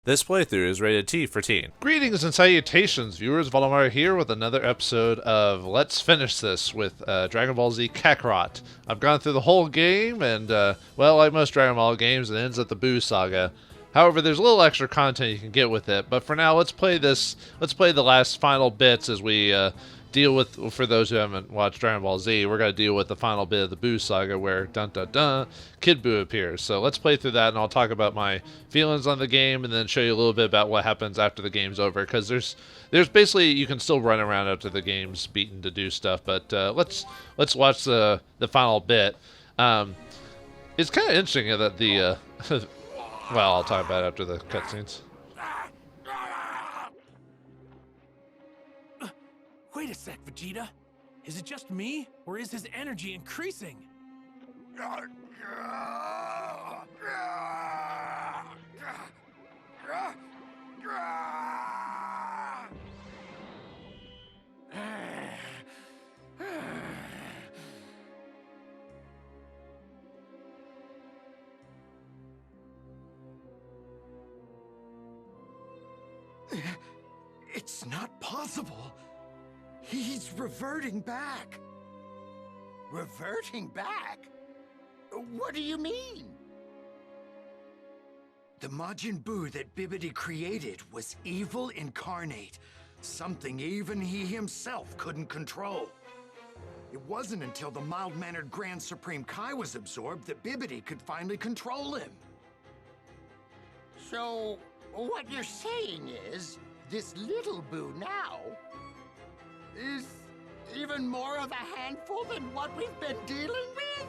This playthrough is rated T for teen. Greetings and salutations, viewers. Vauldemare here with another episode of Let's Finish This with Dragon Ball Z Kakarot. I've gone through the whole game, and, well, like most Dragon Ball games, it ends at the Buu Saga. However, there's a little extra content you can get with it, but for now, let's play the last final bits as we deal with, for those who haven't watched Dragon Ball Z, we're going to deal with the final bit of the Buu Saga where, dun dun dun, Kid Buu appears. So let's play through that, and I'll talk about my feelings on the game, and then show you a little bit about what happens after the game's over, because there's basically, you can still run around after the game's beaten to do stuff, but let's watch the final bit. It's kind of interesting that the, well, I'll talk about it after the cutscenes. Wait a sec, Vegeta. Is it just me, or is his energy increasing? It's not possible. He's reverting back. Reverting back? What do you mean? The Majin Buu that Bibbidi created was evil incarnate, something even he himself couldn't control. It wasn't until the mild-mannered Grand Supreme Kai was absorbed that Bibbidi could finally control him. So, what you're saying is, this little Buu now is even more of a handful than what we've been dealing with?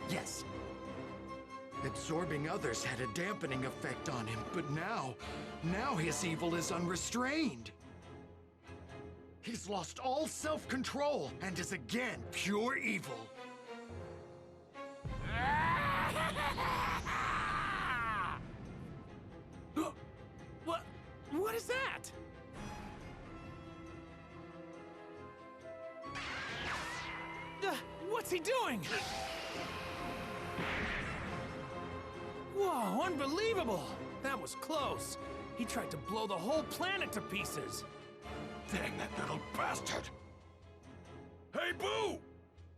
Yes. Absorbing others had a dampening effect on him, but now his evil is unrestrained. He's lost all self-control and is again pure evil. What is that? What's he doing? Whoa, unbelievable! That was close. He tried to blow the whole planet to pieces. Dang that little bastard! Hey, Boo!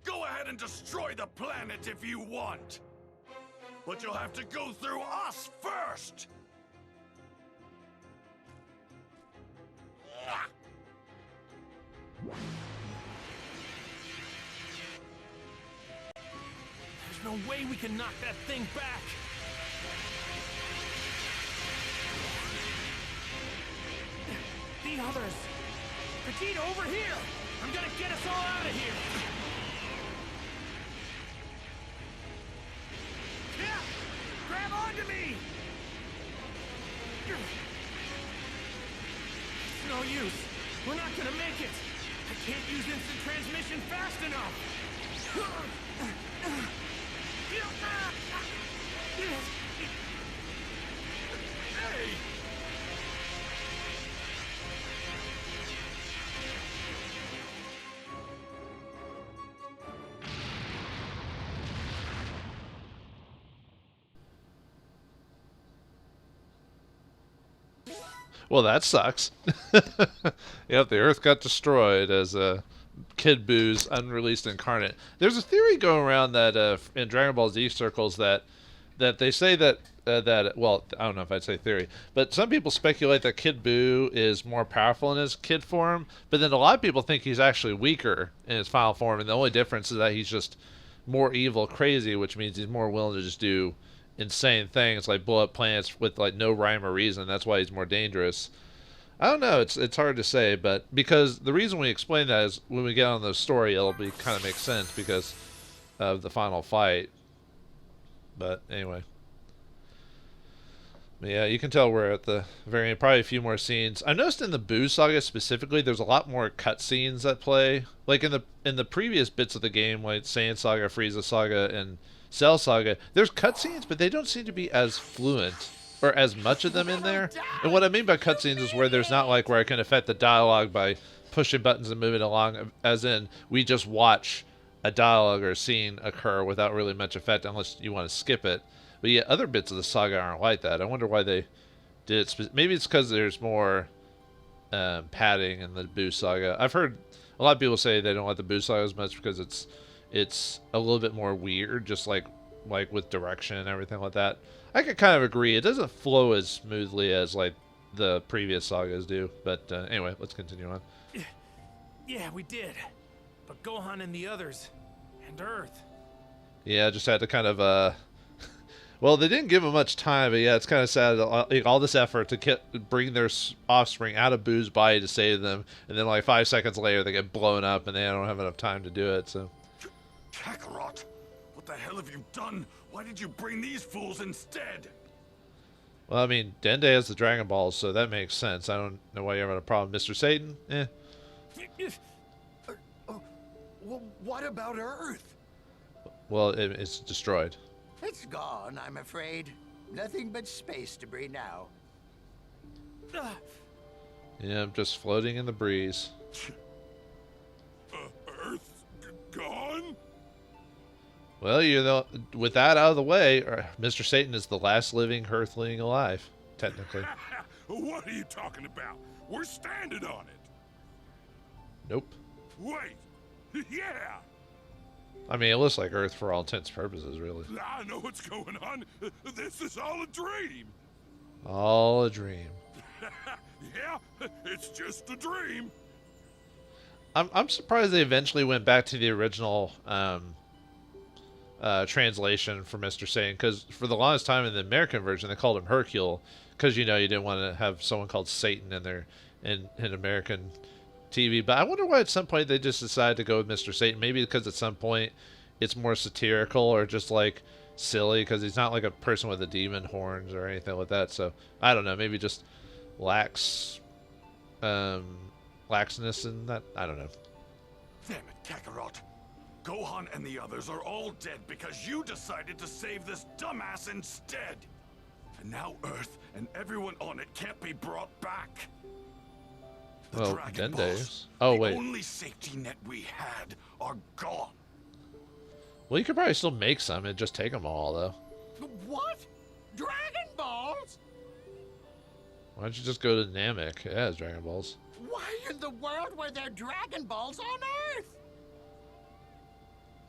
Go ahead and destroy the planet if you want! But you'll have to go through us first! There's no way we can knock that thing back. The others. Vegeta, over here! I'm gonna get us all out of here! Yeah! Grab onto me! It's no use. We're not gonna make it. I can't use instant transmission fast enough. Hey! Well, that sucks. Yep, the Earth got destroyed as Kid Buu's unreleased incarnate. There's a theory going around that in Dragon Ball Z circles that they say that well, I don't know if I'd say theory, but some people speculate that Kid Buu is more powerful in his kid form, but then a lot of people think he's actually weaker in his final form, and the only difference is that he's just more evil, crazy, which means he's more willing to just do insane things like blow up planets with like no rhyme or reason. That's why he's more dangerous. I don't know. It's hard to say, but because the reason we explain that is when we get on the story, it'll be kind of make sense because of the final fight. But anyway, yeah, you can tell we're at the very end. Probably a few more scenes. I noticed in the Buu Saga specifically, there's a lot more cutscenes that play. Like in the previous bits of the game, like Saiyan Saga, Frieza Saga, and Cell Saga, there's cutscenes, but they don't seem to be as fluent or as much of them in there. And what I mean by cutscenes is where there's not like where I can affect the dialogue by pushing buttons and moving along, as in we just watch a dialogue or a scene occur without really much effect unless you want to skip it. But yeah, other bits of the saga aren't like that. I wonder why they did it. Maybe it's because there's more padding in the Boo saga. I've heard a lot of people say they don't like the Boo saga as much because it's a little bit more weird, just like with direction and everything like that. I could kind of agree. It doesn't flow as smoothly as like the previous sagas do. But anyway, let's continue on. Yeah, we did. But Gohan and the others, and Earth. Yeah, just had to kind of well, they didn't give him much time, but yeah, it's kind of sad. Like, all this effort to bring their offspring out of Boo's body to save them, and then like 5 seconds later they get blown up, and they don't have enough time to do it. So, Kakarot, what the hell have you done? Why did you bring these fools instead? well, I mean, Dende has the Dragon Balls, so that makes sense. I don't know why you're having a problem, Mr. Satan. Well, what about Earth? Well, it's destroyed. It's gone, I'm afraid. Nothing but space debris now. Yeah, I'm just floating in the breeze. Earth's gone? Well, you know, with that out of the way, Mr. Satan is the last living Earthling alive, technically. What are you talking about? We're standing on it. Nope. Wait. Yeah. I mean, it looks like Earth for all intents and purposes, really. I know what's going on. This is all a dream. All a dream. Yeah, it's just a dream. I'm surprised they eventually went back to the original translation for Mr. Satan, because for the longest time in the American version they called him Hercule, because you didn't want to have someone called Satan in there in American TV. But I wonder why at some point they just decided to go with Mr. Satan. Maybe because at some point it's more satirical or just like silly, because he's not like a person with the demon horns or anything like that. So I don't know, maybe just laxness in that. I don't know. Damn it, Kakarot. Gohan and the others are all dead because you decided to save this dumbass instead. And now Earth and everyone on it can't be brought back. The Well, Dragon Dende's. Balls, Oh, the wait. only safety net we had, are gone. Well, you could probably still make some and just take them all, though. What? Dragon Balls? Why don't you just go to Namek? It has Dragon Balls. Why in the world were there Dragon Balls on Earth?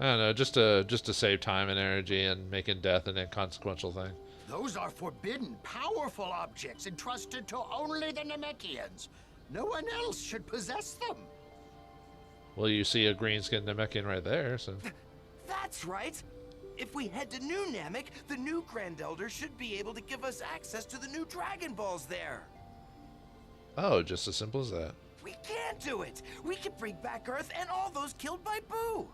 I don't know, just to save time and energy and making death an inconsequential thing. Those are forbidden, powerful objects entrusted to only the Namekians. No one else should possess them. Well, you see a green-skinned Namekian right there, so... That's right. If we head to New Namek, the new Grand Elder should be able to give us access to the new Dragon Balls there. Oh, just as simple as that. We can do it. We can bring back Earth and all those killed by Boo.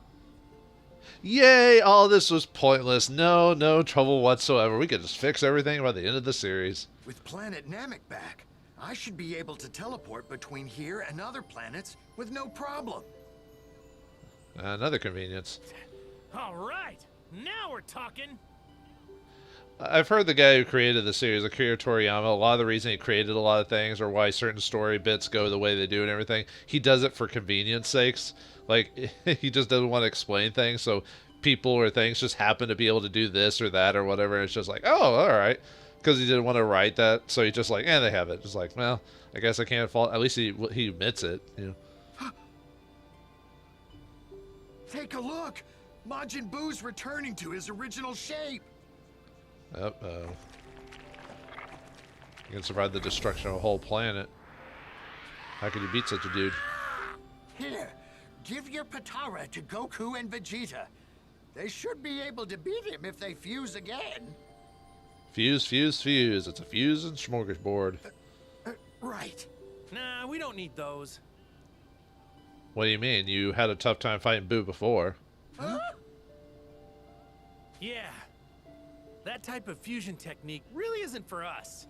Yay! All this was pointless. No trouble whatsoever. We could just fix everything by the end of the series. With Planet Namek back, I should be able to teleport between here and other planets with no problem. Another convenience. All right, now we're talking. I've heard the guy who created the series, Akira Toriyama, a lot of the reason he created a lot of things or why certain story bits go the way they do and everything, he does it for convenience sakes. Like, he just doesn't want to explain things, so people or things just happen to be able to do this or that or whatever, and it's just like, oh, alright. Because he didn't want to write that, so he just like, they have it. Just like, well, I guess I can't fault. At least he admits it, Take a look! Majin Buu's returning to his original shape! Uh-oh. You can survive the destruction of a whole planet. How could you beat such a dude? Here, give your Patara to Goku and Vegeta. They should be able to beat him if they fuse again. Fuse, fuse, fuse. It's a fuse and smorgasbord. Right. Nah, we don't need those. What do you mean? You had a tough time fighting Boo before. Huh? Yeah. That type of fusion technique really isn't for us.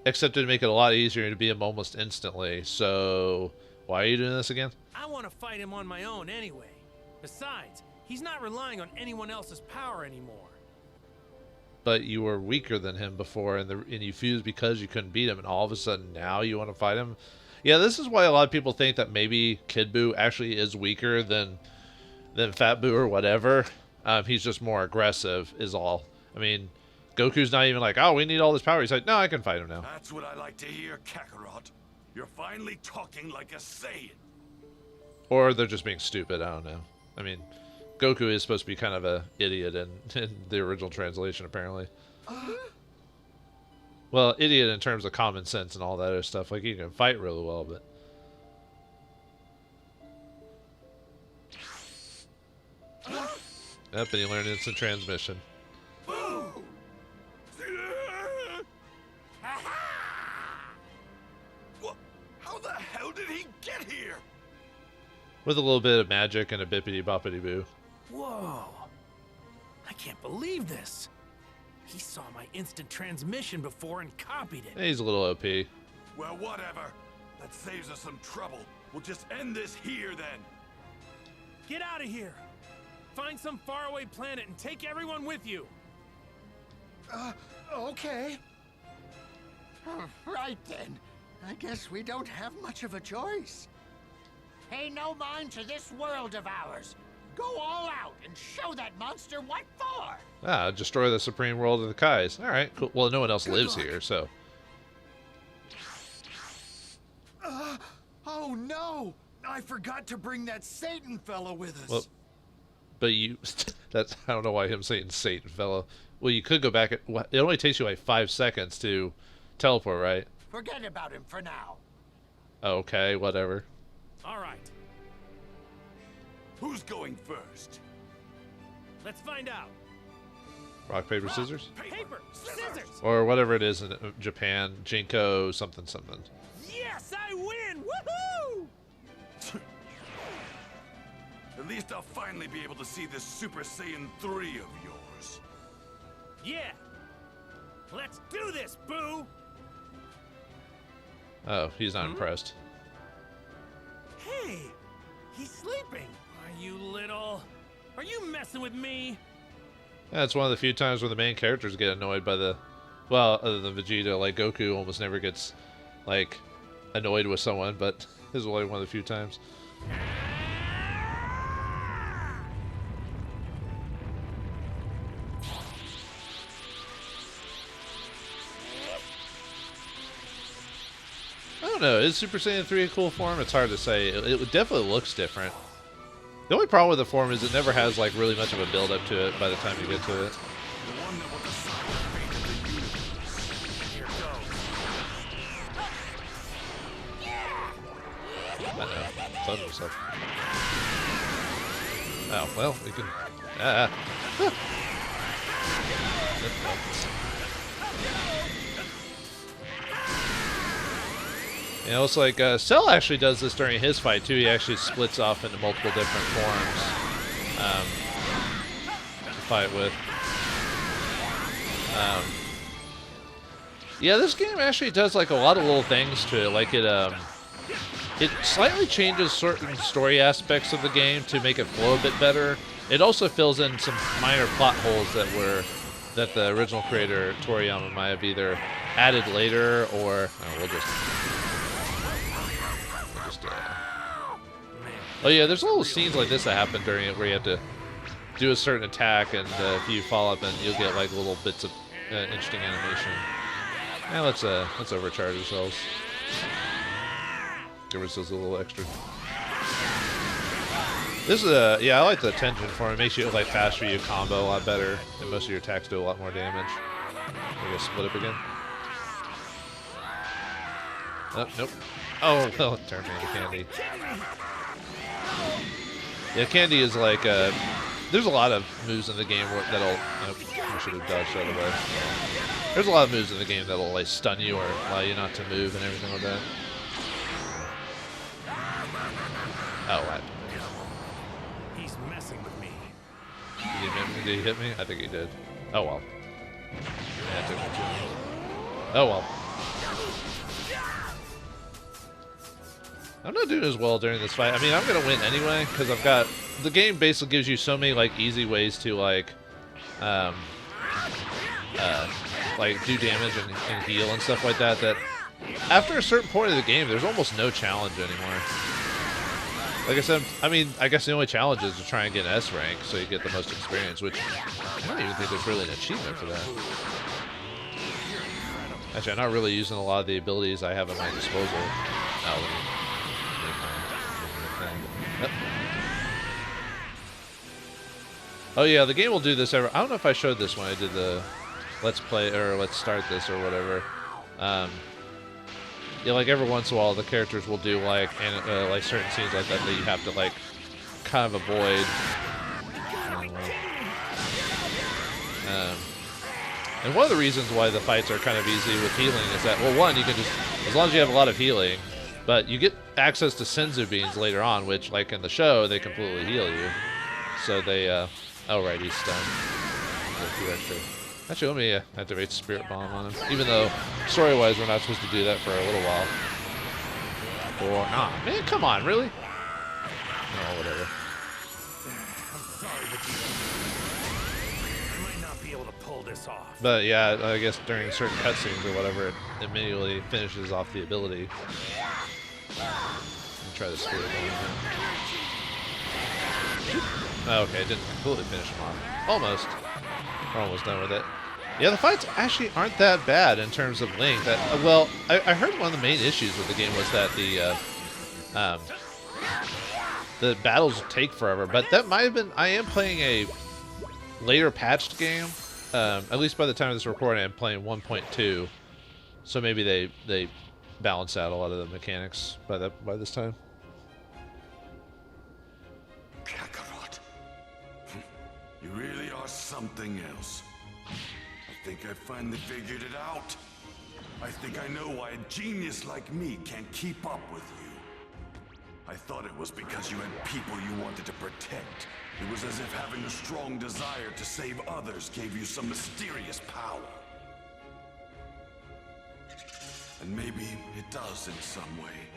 Except it'd make it a lot easier to beat him almost instantly. So, why are you doing this again? I want to fight him on my own anyway. Besides, he's not relying on anyone else's power anymore. But you were weaker than him before, and you fused because you couldn't beat him, and all of a sudden now you want to fight him? Yeah, this is why a lot of people think that maybe Kid Buu actually is weaker than Fat Buu or whatever. He's just more aggressive, is all. I mean, Goku's not even like, oh, we need all this power. He's like, no, I can fight him now. That's what I like to hear, Kakarot. You're finally talking like a Saiyan. Or they're just being stupid. I don't know. I mean, Goku is supposed to be kind of a idiot in the original translation, apparently. Well, idiot in terms of common sense and all that other stuff. Like, he can fight really well, but... Yep, and he learned instant transmission. How the hell did he get here? With a little bit of magic and a bippity-boppity-boo. Whoa. I can't believe this. He saw my instant transmission before and copied it. He's a little OP. Well, whatever. That saves us some trouble. We'll just end this here, then. Get out of here. Find some faraway planet and take everyone with you. Okay. Right then. I guess we don't have much of a choice. Pay no mind to this world of ours. Go all out and show that monster what for. Ah, destroy the supreme world of the Kais. Alright, cool. Well, no one else lives here, so... Oh no! I forgot to bring that Satan fellow with us. Well, but you... that's I don't know why him saying Satan fellow. Well, you could go back... It only takes you like 5 seconds to teleport, right? Forget about him for now. Okay, whatever. All right. Who's going first? Let's find out. Rock, paper, scissors? Paper, scissors. Or whatever it is in Japan. Jinko something something. Yes, I win. Woohoo! At least I'll finally be able to see this Super Saiyan 3 of yours. Yeah. Let's do this, Boo. Oh, he's not impressed. Hey, he's sleeping. Are you little? Are you messing with me? Yeah, it's one of the few times where the main characters get annoyed by the... Well, other than Vegeta, like Goku almost never gets, like, annoyed with someone, but this is only one of the few times. I don't know, is Super Saiyan 3 a cool form? It's hard to say. It definitely looks different. The only problem with the form is it never has like really much of a build up to it by the time you get to it. The one that will decide the fate of the universe. Here goes. I know. Fun with stuff. Oh, well, we can... You know, it's like Cell actually does this during his fight too. He actually splits off into multiple different forms to fight with. Yeah, this game actually does like a lot of little things to it. Like it slightly changes certain story aspects of the game to make it flow a bit better. It also fills in some minor plot holes that the original creator Toriyama might have either added later or we'll just oh yeah, there's little scenes like this that happen during it where you have to do a certain attack, and if you follow up, and you'll get like little bits of interesting animation. And let's overcharge ourselves. Give ourselves a little extra. This is yeah, I like the tension for it. It makes you like faster, you combo a lot better, and most of your attacks do a lot more damage. We're gonna split up again. Oh, nope. Oh, well, it turned me into candy. Yeah, candy is like, there's a lot of moves in the game that'll, nope, I should have dodged out of the way. There's a lot of moves in the game that'll like stun you or allow you not to move and everything like that. Oh, what? He's messing with me. Did he hit me? I think he did. Oh, well. Yeah, it took me too. Oh, well. I'm not doing as well during this fight. I mean, I'm going to win anyway, because I've got... The game basically gives you so many, like, easy ways to, like do damage and heal and stuff like that, that after a certain point of the game, there's almost no challenge anymore. Like I said, I mean, I guess the only challenge is to try and get an S rank so you get the most experience, which I don't even think there's really an achievement for that. Actually, I'm not really using a lot of the abilities I have at my disposal. Oh, oh yeah, the game will do this every... I don't know if I showed this when I did the Let's Play, or Let's Start This, or whatever. Yeah, like every once in a while, the characters will do like certain scenes like that you have to like kind of avoid. And one of the reasons why the fights are kind of easy with healing is that, well, one, you can just, as long as you have a lot of healing, but you get access to Senzu beans later on, which, like in the show, they completely heal you. So they, oh right, he's stunned. Actually, let me activate Spirit Bomb on him. Even though, story-wise, we're not supposed to do that for a little while. Or, nah, man, come on, really? No, whatever. I'm sorry, Vegeta. I might not be able to pull this off. But yeah, I guess during certain cutscenes or whatever, it immediately finishes off the ability. Try the Spirit Bomb. Okay, it didn't completely finish him off. Almost. We're almost done with it. Yeah, the fights actually aren't that bad in terms of length. Well, I heard one of the main issues with the game was that the battles take forever, but that might have been... I am playing a later patched game. At least by the time of this recording, I'm playing 1.2, so maybe they balance out a lot of the mechanics by this time. Kakarot, you really are something else. I think I finally figured it out. I think I know why a genius like me can't keep up with you. I thought it was because you had people you wanted to protect. It was as if having a strong desire to save others gave you some mysterious power. And maybe it does in some way.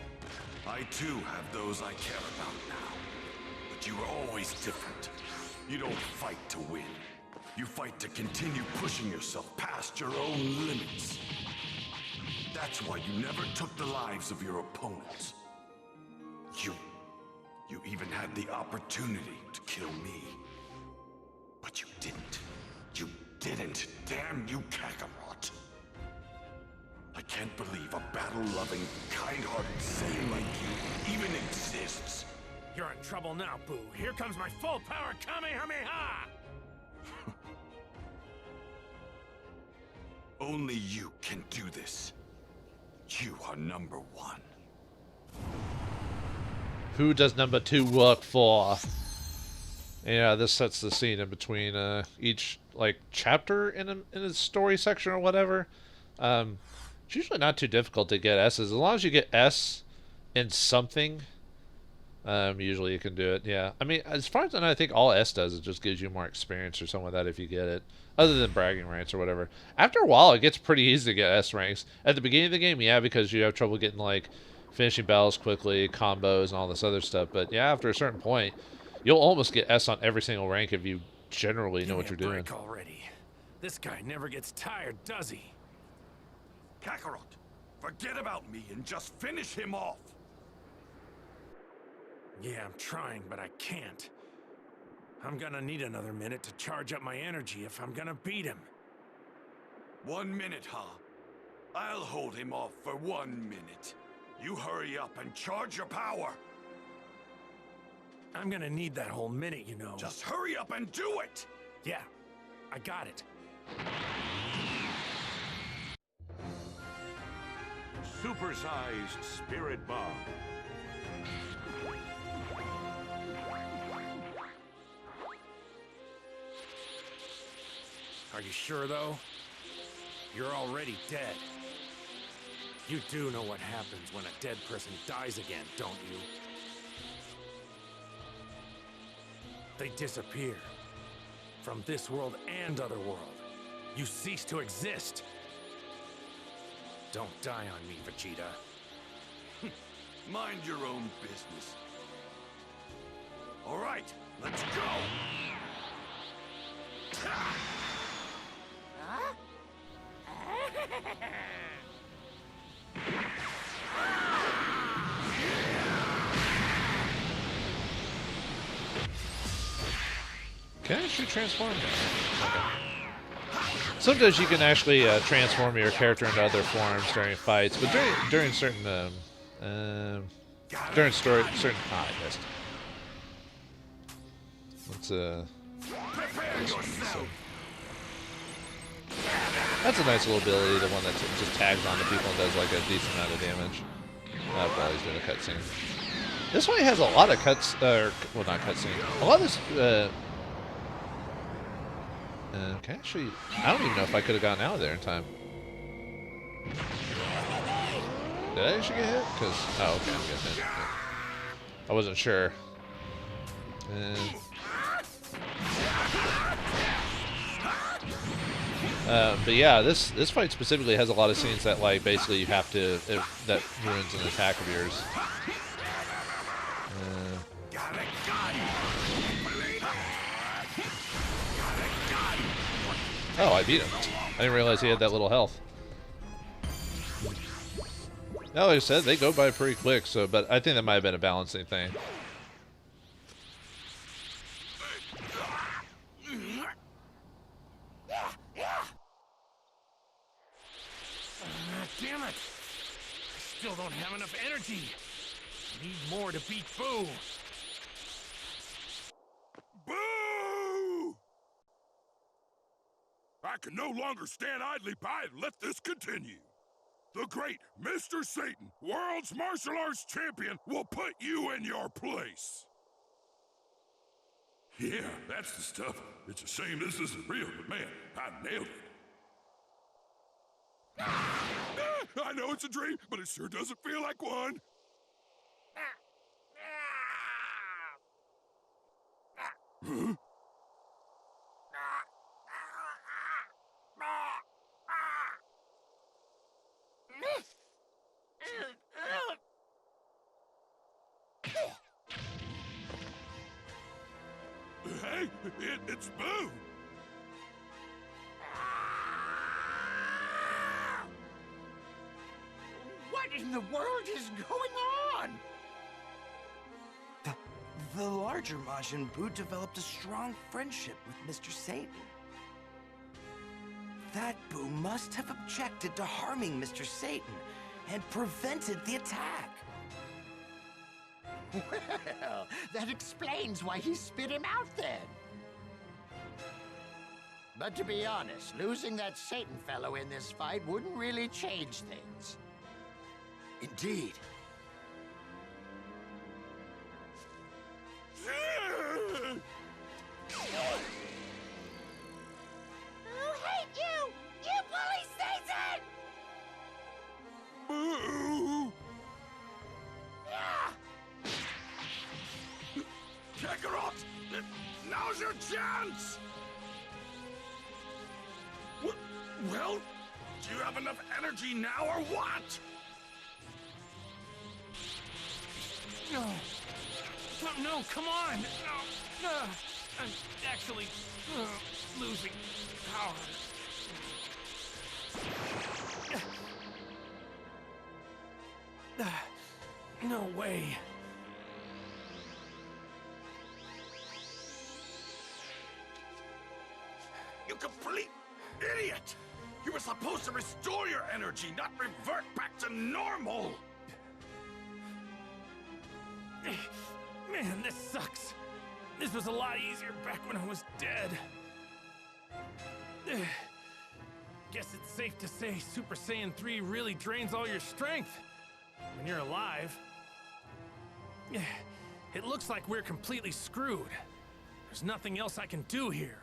I too have those I care about now. But you are always different. You don't fight to win. You fight to continue pushing yourself past your own limits. That's why you never took the lives of your opponents. You even had the opportunity to kill me. But you didn't. You didn't. Damn you, Kakarot. I can't believe a battle-loving, kind-hearted Saiyan like you even exists. You're in trouble now, Boo. Here comes my full-power Kamehameha! Only you can do this. You are number one. Who does number 2 work for? Yeah, this sets the scene in between each like chapter in a story section or whatever. It's usually not too difficult to get S's. As long as you get S in something, usually you can do it. Yeah, I mean, as far as I know, I think all S does is just gives you more experience or something like that if you get it. Other than bragging rights or whatever. After a while, it gets pretty easy to get S ranks. At the beginning of the game, yeah, because you have trouble getting like finishing battles quickly, combos, and all this other stuff. But yeah, after a certain point, you'll almost get S on every single rank if you generally know what you're doing. Already. This guy never gets tired, does he? Kakarot, forget about me and just finish him off. Yeah, I'm trying, but I can't. I'm gonna need another minute to charge up my energy if I'm gonna beat him. 1 minute, huh? I'll hold him off for 1 minute. You hurry up and charge your power. I'm gonna need that whole minute, you know. Just hurry up and do it! Yeah, I got it. Supersized Spirit Bomb. Are you sure, though? You're already dead. You do know what happens when a dead person dies again, don't you? They disappear. From this world and other world. You cease to exist. Don't die on me, Vegeta. Mind your own business. All right, let's go! Can I actually transform? Okay. Sometimes you can actually transform your character into other forms during fights, but during certain certain. Ah, I missed. That's a nice little ability, the one that just tags onto people and does like a decent amount of damage. While he's doing a cutscene. This one has a lot of well, not cutscene. A lot of this. Okay, actually, I don't even know if I could have gotten out of there in time. Did I actually get hit? Because oh, okay, I'm getting hit. Yeah. I wasn't sure. But yeah, this fight specifically has a lot of scenes that like basically you have to that ruins an attack of yours. Oh, I beat him. I didn't realize he had that little health. Now, like I said, they go by pretty quick. So, but I think that might have been a balancing thing. Damn it! I still don't have enough energy. Need more to beat Boo. Boo! I can no longer stand idly by and let this continue. The great Mr. Satan, world's martial arts champion, will put you in your place. Yeah, that's the stuff. It's a shame this isn't real, but man, I nailed it. I know it's a dream, but it sure doesn't feel like one. Huh? Hey, it's Boo! What in the world is going on? The larger Majin Buu developed a strong friendship with Mr. Satan. That Buu must have objected to harming Mr. Satan and prevented the attack. Well, that explains why he spit him out then. But to be honest, losing that Satan fellow in this fight wouldn't really change things. Indeed. Who hate you? You bully Satan! Boo! Kakarot! Now's your chance! Well, do you have enough energy now or what? No, come on! No, I'm actually losing power. No way. You complete idiot! You were supposed to restore your energy, not revert back to normal! Man, this sucks. This was a lot easier back when I was dead. Guess it's safe to say Super Saiyan 3 really drains all your strength when you're alive. It looks like we're completely screwed. There's nothing else I can do here.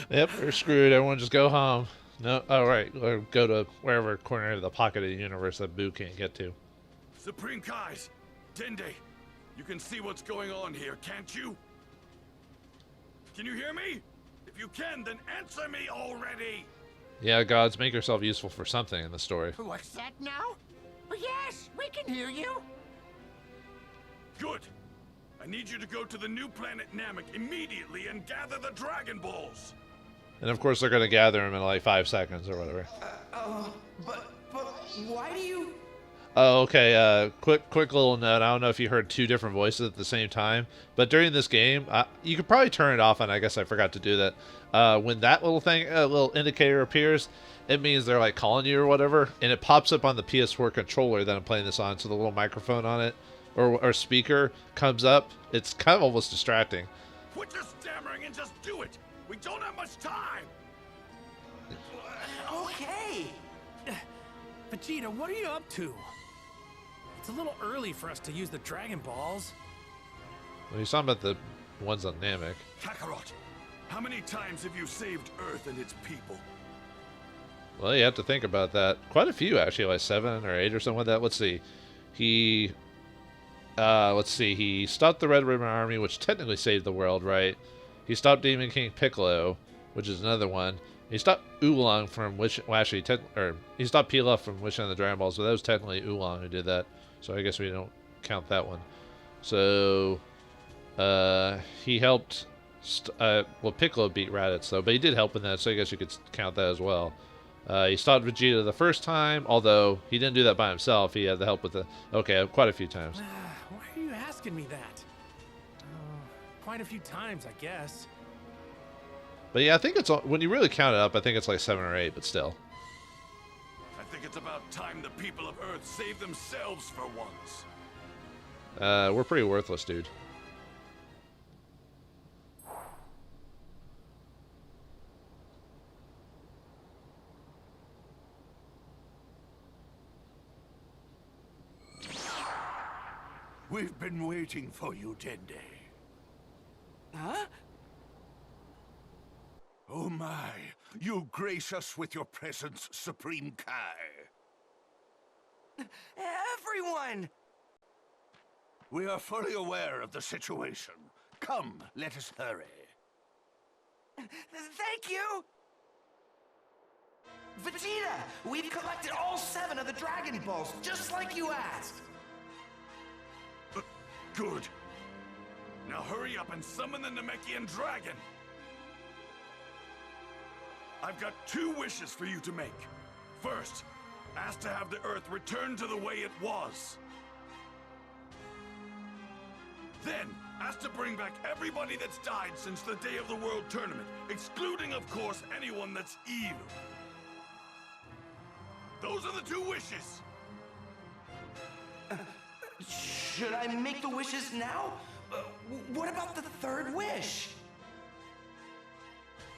Yep, we're screwed. Everyone just go home. No, oh right, or go to wherever corner of the pocket of the universe that Boo can't get to. Supreme Kais, Dende, you can see what's going on here, can't you? Can you hear me? If you can, then answer me already! Yeah, gods, make yourself useful for something in the story. What's that now? Oh, yes, we can hear you. Good. I need you to go to the new planet Namek immediately and gather the Dragon Balls. And of course they're going to gather them in like 5 seconds or whatever. But why do you... Oh, okay. Quick little note. I don't know if you heard two different voices at the same time, but during this game, you could probably turn it off, and I guess I forgot to do that. When that little thing, little indicator appears, it means they're like calling you or whatever, and it pops up on the PS4 controller that I'm playing this on. So the little microphone on it or speaker comes up. It's kind of almost distracting. Quit your stammering and just do it. We don't have much time. Okay. Vegeta, what are you up to? It's a little early for us to use the Dragon Balls. Well, he's talking about the ones on Namek. Kakarot, how many times have you saved Earth and its people? Well, you have to think about that. Quite a few, actually, like 7 or 8 or something like that. Let's see. He stopped the Red Ribbon Army, which technically saved the world, right? He stopped Demon King Piccolo, which is another one. He stopped Oolong from he stopped Pilaf from wishing on the Dragon Balls, so that was technically Oolong who did that. So I guess we don't count that one. So, he helped. Piccolo beat Raditz though, but he did help in that, so I guess you could count that as well. He stopped Vegeta the first time, although he didn't do that by himself. He had the help with quite a few times. Why are you asking me that? Quite a few times, I guess. But yeah, I think when you really count it up, I think it's like 7 or 8, but still. I think it's about time the people of Earth save themselves for once. We're pretty worthless, dude. We've been waiting for you, Dende. Huh? Oh my, you grace us with your presence, Supreme Kai. Everyone! We are fully aware of the situation. Come, let us hurry. Thank you! Vegeta, we've collected all 7 of the Dragon Balls, just like you asked. Good. Now hurry up and summon the Namekian dragon. I've got 2 wishes for you to make. First, ask to have the Earth return to the way it was. Then, ask to bring back everybody that's died since the day of the World Tournament, excluding, of course, anyone that's evil. Those are the 2 wishes. Should I make the wishes now? What about the 3rd wish?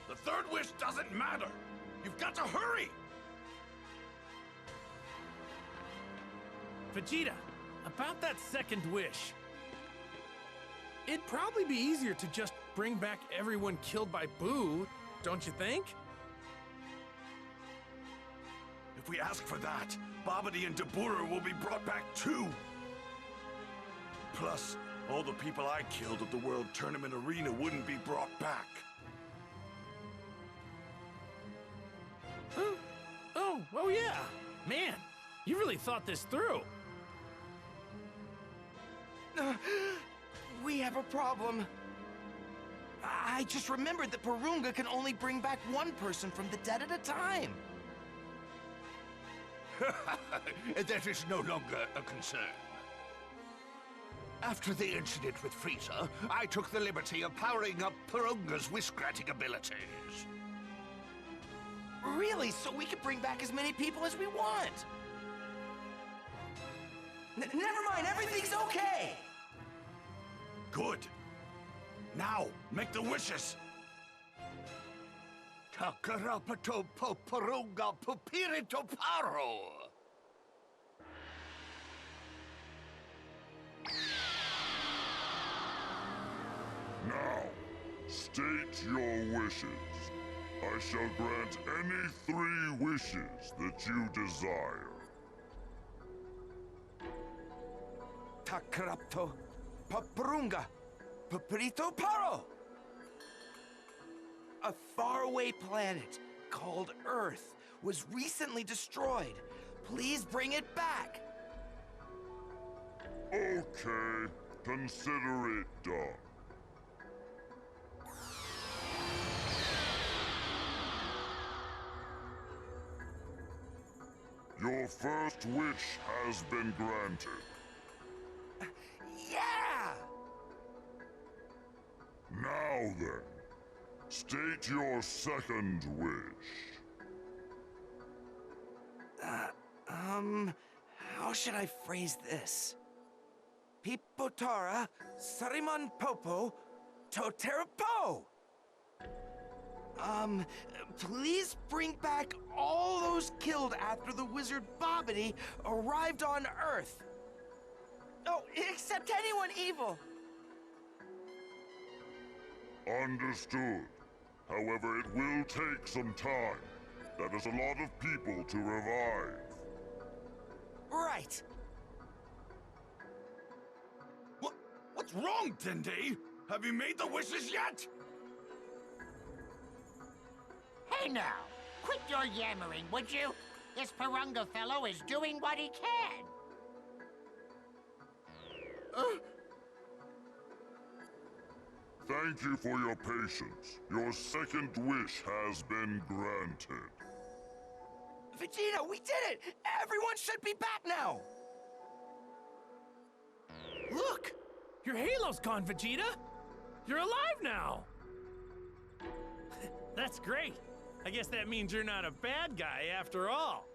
The 3rd wish doesn't matter. You've got to hurry. Vegeta, about that 2nd wish. It'd probably be easier to just bring back everyone killed by Boo, don't you think? If we ask for that, Babidi and Dabura will be brought back too. Plus, all the people I killed at the World Tournament Arena wouldn't be brought back. Huh? Oh yeah. Man, you really thought this through. We have a problem. I just remembered that Porunga can only bring back 1 person from the dead at a time. That is no longer a concern. After the incident with Frieza, I took the liberty of powering up Porunga's wish-granting abilities. Really? So we can bring back as many people as we want? Never mind, everything's okay! Good. Now, make the wishes! Kakarapato Porunga Pupirito Paro! Now, state your wishes. I shall grant any 3 wishes that you desire. Kakarot, Porunga, Pupirito Paro! A faraway planet called Earth was recently destroyed. Please bring it back. Okay, consider it done. Your first wish has been granted. Yeah! Now then, state your second wish. How should I phrase this? Pipotara, Sarimon Popo, Toterapo! Please bring back all those killed after the wizard Bobbity arrived on Earth. Oh, except anyone evil. Understood. However, it will take some time. That is a lot of people to revive. Right. What's wrong, Dende? Have you made the wishes yet? Hey now, quit your yammering, would you? This Purunga fellow is doing what he can. Thank you for your patience. Your second wish has been granted. Vegeta, we did it! Everyone should be back now! Look! Your halo's gone, Vegeta! You're alive now! That's great. I guess that means you're not a bad guy after all.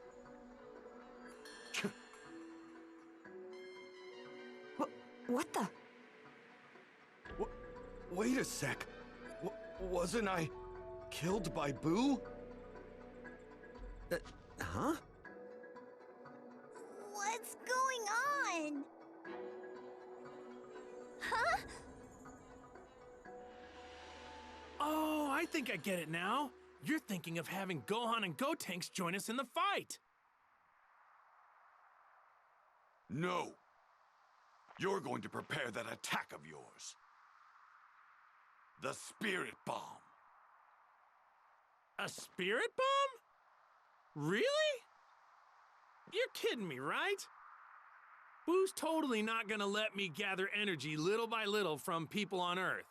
What the? Wait a sec. Wasn't I killed by Boo? Huh? What's going on? Huh? Oh, I think I get it now. You're thinking of having Gohan and Gotenks join us in the fight. No. You're going to prepare that attack of yours. The Spirit Bomb. A spirit bomb? Really? You're kidding me, right? Boo's totally not gonna let me gather energy little by little from people on Earth.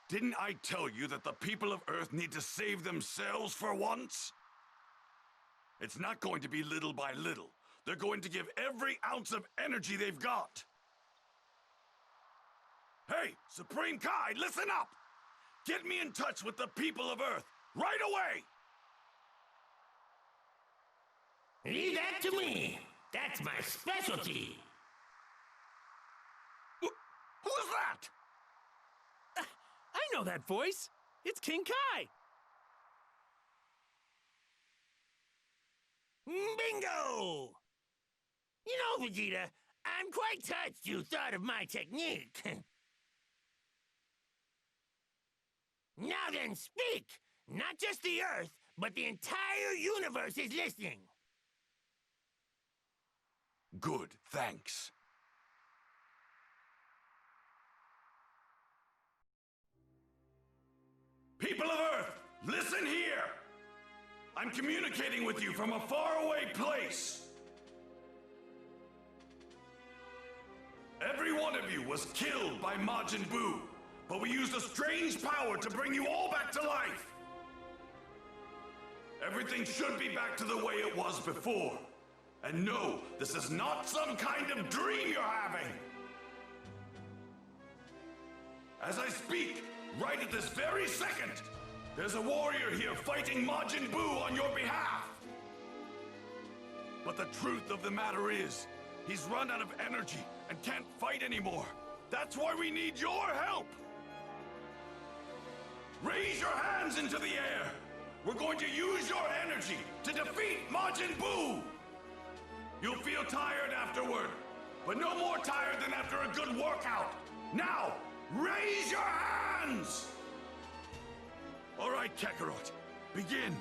Didn't I tell you that the people of Earth need to save themselves for once? It's not going to be little by little. They're going to give every ounce of energy they've got. Hey, Supreme Kai, listen up! Get me in touch with the people of Earth, right away! Leave that to me. That's my specialty. Who's that? I know that voice. It's King Kai. Bingo! You know, Vegeta, I'm quite touched you thought of my technique. Now then, speak! Not just the Earth, but the entire universe is listening. Good, thanks. People of Earth, listen here! I'm communicating with you from a faraway place. Every one of you was killed by Majin Buu, but we used a strange power to bring you all back to life. Everything should be back to the way it was before. And no, this is not some kind of dream you're having. As I speak, right at this very second, there's a warrior here fighting Majin Buu on your behalf. But the truth of the matter is, he's run out of energy and can't fight anymore. That's why we need your help. Raise your hands into the air. We're going to use your energy to defeat Majin Buu. You'll feel tired afterward, but no more tired than after a good workout. Now, raise your hands! All right, Kakarot, begin.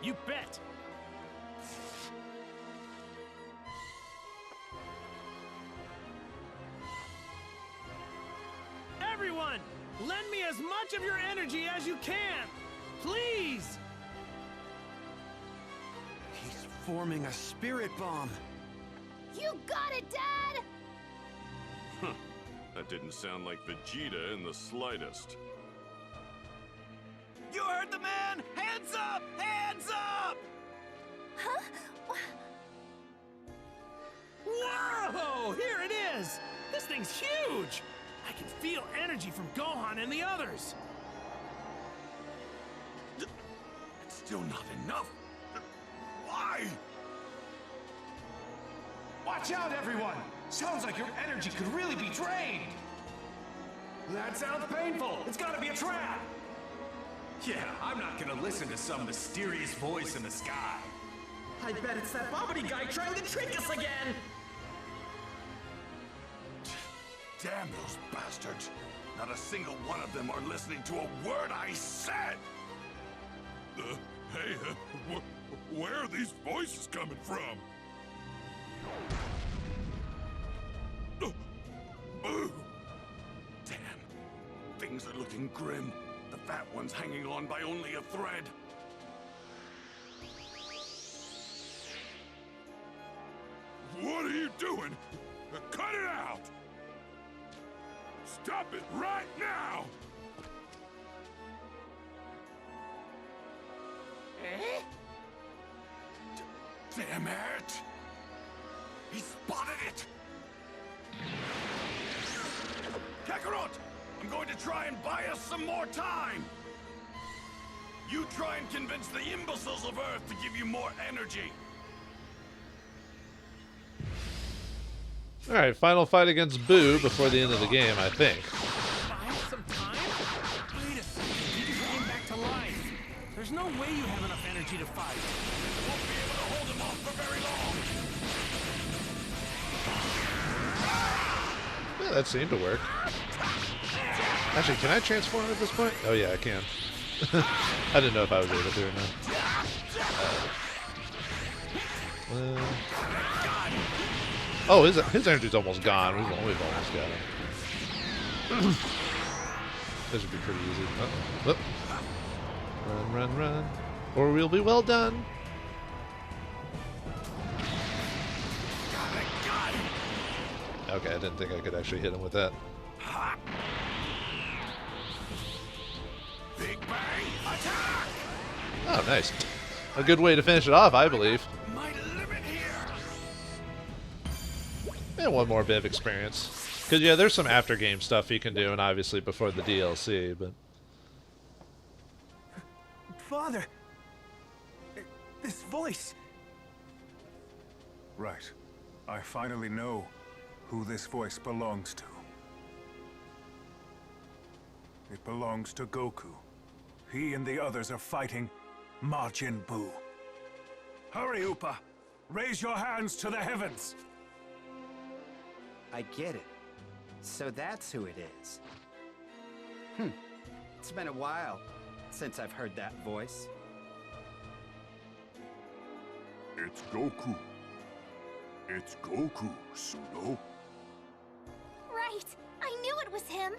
You bet. Everyone, lend me as much of your energy as you can. Please! He's forming a spirit bomb. You got it, Dad! That didn't sound like Vegeta in the slightest. You heard the man! Hands up! Hands up! Whoa! Here it is! This thing's huge! I can feel energy from Gohan and the others! It's still not enough. Why? Watch out, everyone! Sounds like your energy could really be drained! That sounds painful! It's gotta be a trap! Yeah, I'm not gonna listen to some mysterious voice in the sky. I bet it's that Bobbity guy trying to trick us again! Damn those bastards! Not a single one of them are listening to a word I said! Hey, where are these voices coming from? Boo! Damn. Things are looking grim. The fat one's hanging on by only a thread. What are you doing? Cut it out! Stop it right now! Eh? Damn it! He spotted it! Kakarot! I'm going to try and buy us some more time! You try and convince the imbeciles of Earth to give you more energy! Alright, final fight against Boo before the end of the game, I think. Buy some time? Wait a second, you just came back to life. There's no way you have enough energy to fight. Won't be able to hold him off for very long! Yeah, that seemed to work. Actually, can I transform at this point? Oh yeah, I can. I didn't know if I was able to or not. Oh, his energy's almost gone. We've almost got him. This would be pretty easy. Uh-oh. Run, run, run. Or we'll be well done. Okay, I didn't think I could actually hit him with that. Big bang attack! Oh, nice. A good way to finish it off, I believe. My limit here! And one more bit of experience. Because, yeah, there's some after-game stuff you can do, and obviously before the DLC, but... Father! This voice! Right. I finally know who this voice belongs to. It belongs to Goku. He and the others are fighting Majin Buu. Hurry, Upa! Raise your hands to the heavens! I get it. So that's who it is. It's been a while since I've heard that voice. It's Goku. It's Goku, Suno. Right! I knew it was him!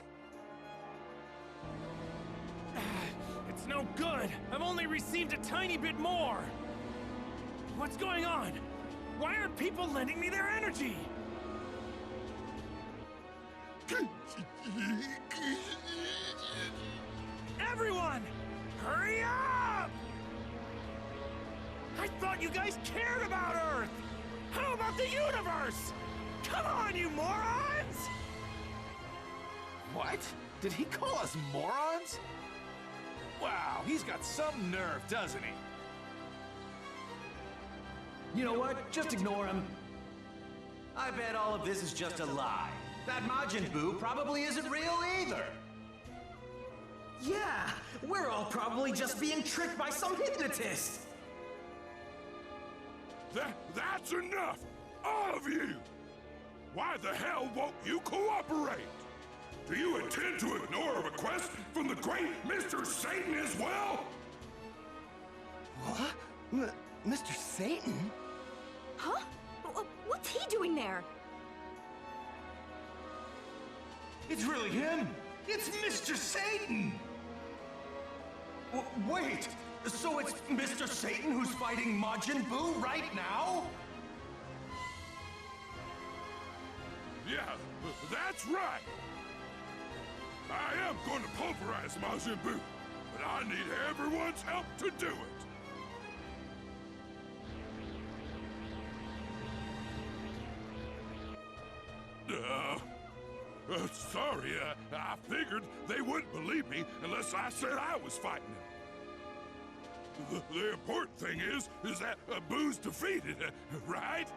It's no good! I've only received a tiny bit more! What's going on? Why aren't people lending me their energy? Everyone! Hurry up! I thought you guys cared about Earth! How about the universe? Come on, you morons! What? Did he call us morons? Wow, he's got some nerve, doesn't he? You know what? Just ignore him. I bet all of this is just a lie. That Majin Buu probably isn't real either. Yeah, we're all probably just being tricked by some hypnotist. That's enough! All of you! Why the hell won't you cooperate? Do you intend to ignore a request from the great Mr. Satan as well? What? Mr. Satan? Huh? What's he doing there? It's really him! It's Mr. Satan! Wait! So it's Mr. Satan who's fighting Majin Buu right now? Yeah, that's right! I am going to pulverize Majin Buu, but I need everyone's help to do it! sorry. I figured they wouldn't believe me unless I said I was fighting them. The important thing is that Boo's defeated, right?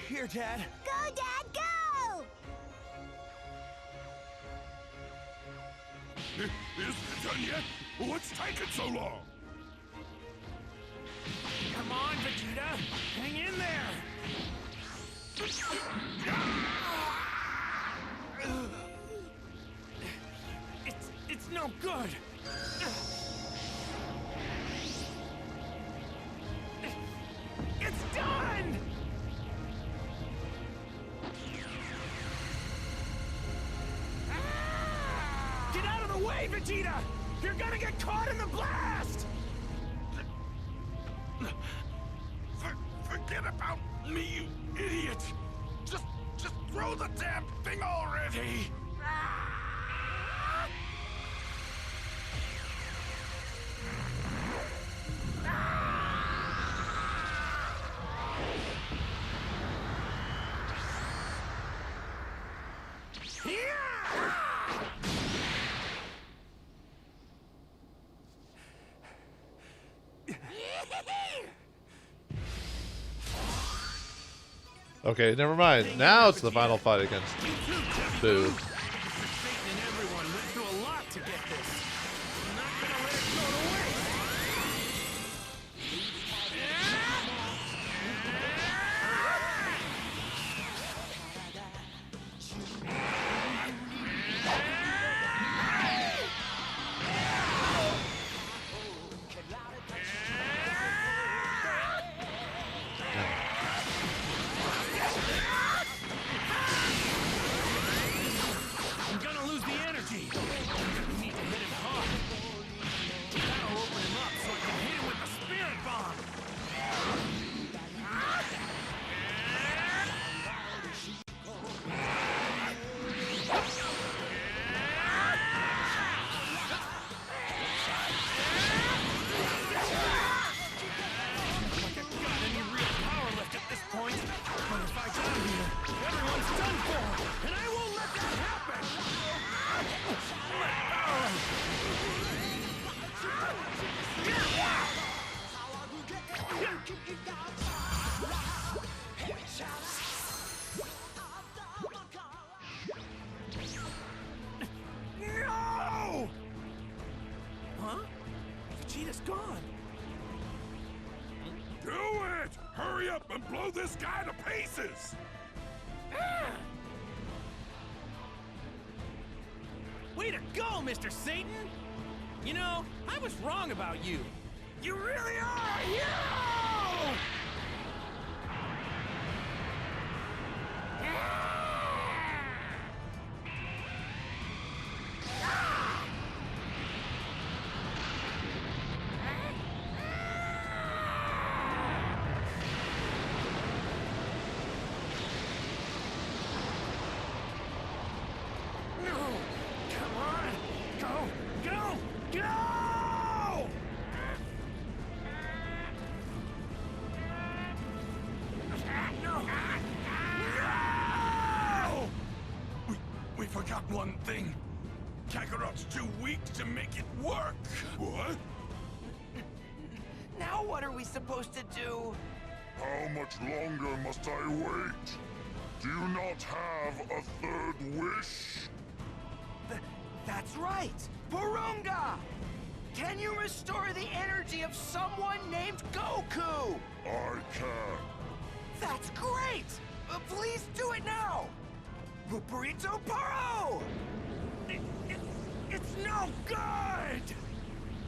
Here, Dad. Go, Dad, go! Isn't it done yet? What's taking so long? Come on, Vegeta! Hang in there! It's no good! It's done! Get out of the way, Vegeta! You're gonna get caught in the blast! Forget about me, you idiot! Just throw the damn thing already! Okay, never mind. Now it's the final fight against Boo. No! Huh? Vegeta's gone. Do it! Hurry up and blow this guy to pieces! Way to go, Mr. Satan! You know, I was wrong about you. You really are a hero! Forgot one thing. Kakarot's too weak to make it work. What? Now what are we supposed to do? How much longer must I wait? Do you not have a third wish? That's right! Porunga! Can you restore the energy of someone named Goku? I can. That's great! Please do it now! Burrito Paro! It's no good!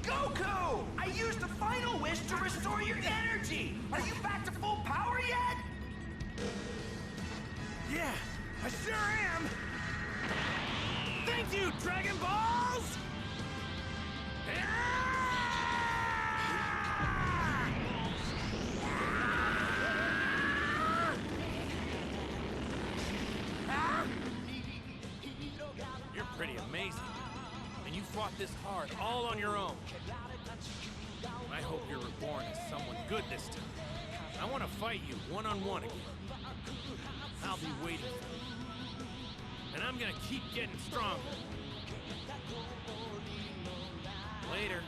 Goku! I used the final wish to restore your energy! Are you back to full power yet? Yeah, I sure am! Thank you, Dragon Balls! fought this hard, all on your own. I hope you're reborn as someone good this time. I want to fight you one-on-one again. I'll be waiting for you. And I'm gonna keep getting stronger. Later.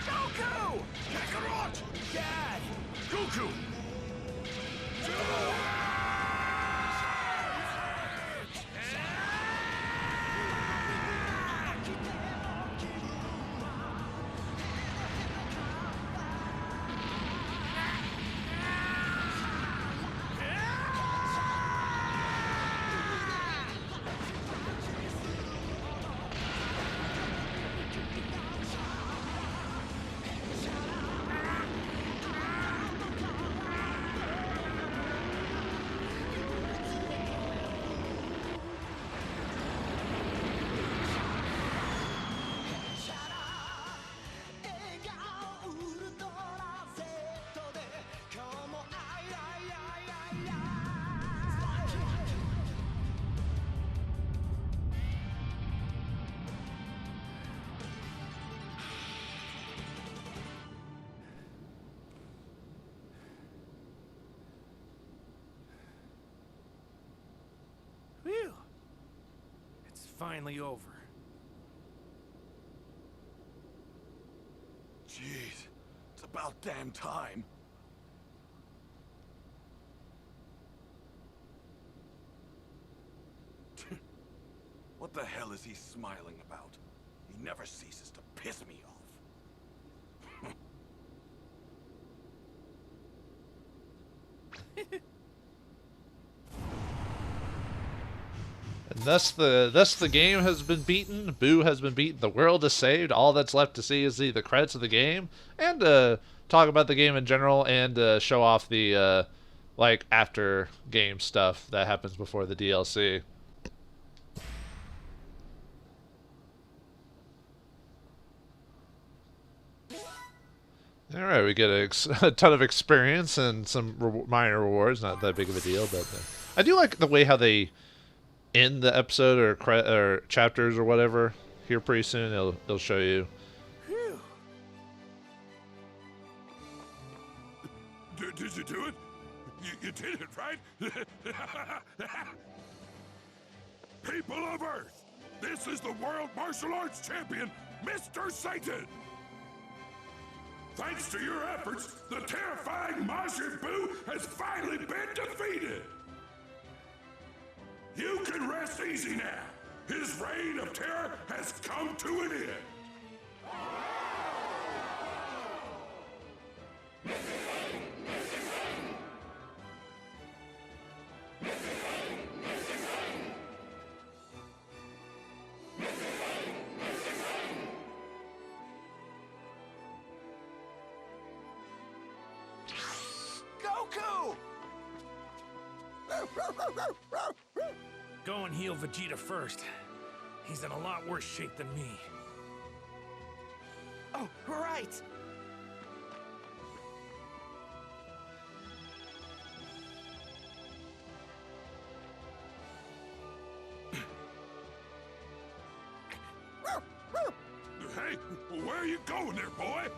Goku! Kakarot! Dad! Goku! Phew. It's finally over. Jeez, it's about damn time. What the hell is he smiling about? He never ceases to piss me off. And thus the game has been beaten. Boo has been beaten. The world is saved. All that's left to see is the credits of the game, and talk about the game in general, and show off the like after game stuff that happens before the DLC. All right, we get a ton of experience and some minor rewards. Not that big of a deal, but I do like the way how they end the episode or chapters or whatever. Here pretty soon, they'll show you. Phew. Did you do it? You did it, right? People of Earth, this is the World Martial Arts Champion, Mr. Satan! Thanks to your efforts, the terrifying Majin Buu has finally been defeated! You can rest easy now. His reign of terror has come to an end. Goku! Go and heal Vegeta first. He's in a lot worse shape than me. Oh, right! Hey, where are you going there, boy?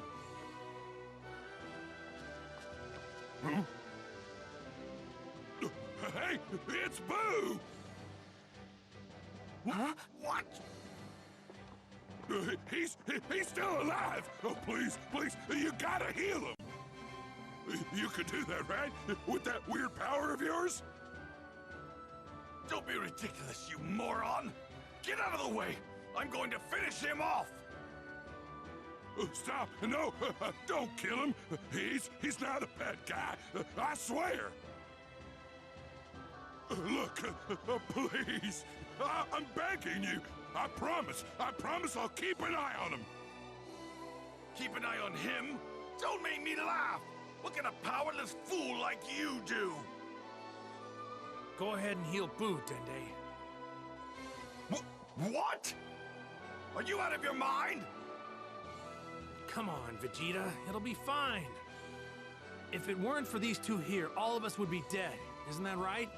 Huh? Hey, it's Boo! Huh? What? He's still alive! Oh, please, you gotta heal him! You could do that, right? With that weird power of yours? Don't be ridiculous, you moron! Get out of the way! I'm going to finish him off! Stop! No! Don't kill him! He's not a bad guy! I swear! Look, please! I'm begging you! I promise I'll keep an eye on him! Keep an eye on him? Don't make me laugh! What can a powerless fool like you do? Go ahead and heal Boo, Dende. What? Are you out of your mind? Come on, Vegeta. It'll be fine. If it weren't for these two here, all of us would be dead. Isn't that right?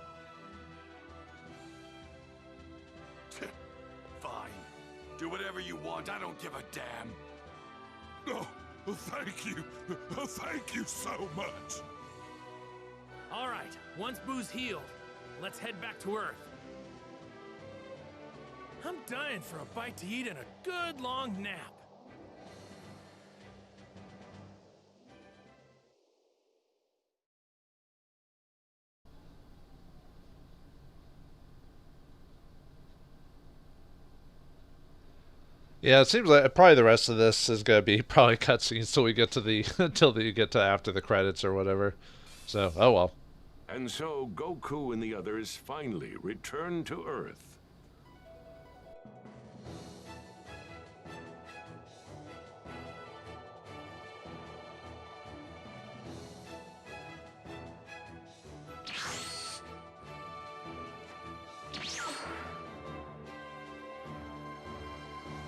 Do whatever you want, I don't give a damn. Oh, thank you. Thank you so much. All right, once Boo's healed, let's head back to Earth. I'm dying for a bite to eat and a good long nap. Yeah, it seems like probably the rest of this is gonna be probably cutscenes till we get to the until you get to after the credits or whatever. So, oh well. And so Goku and the others finally return to Earth.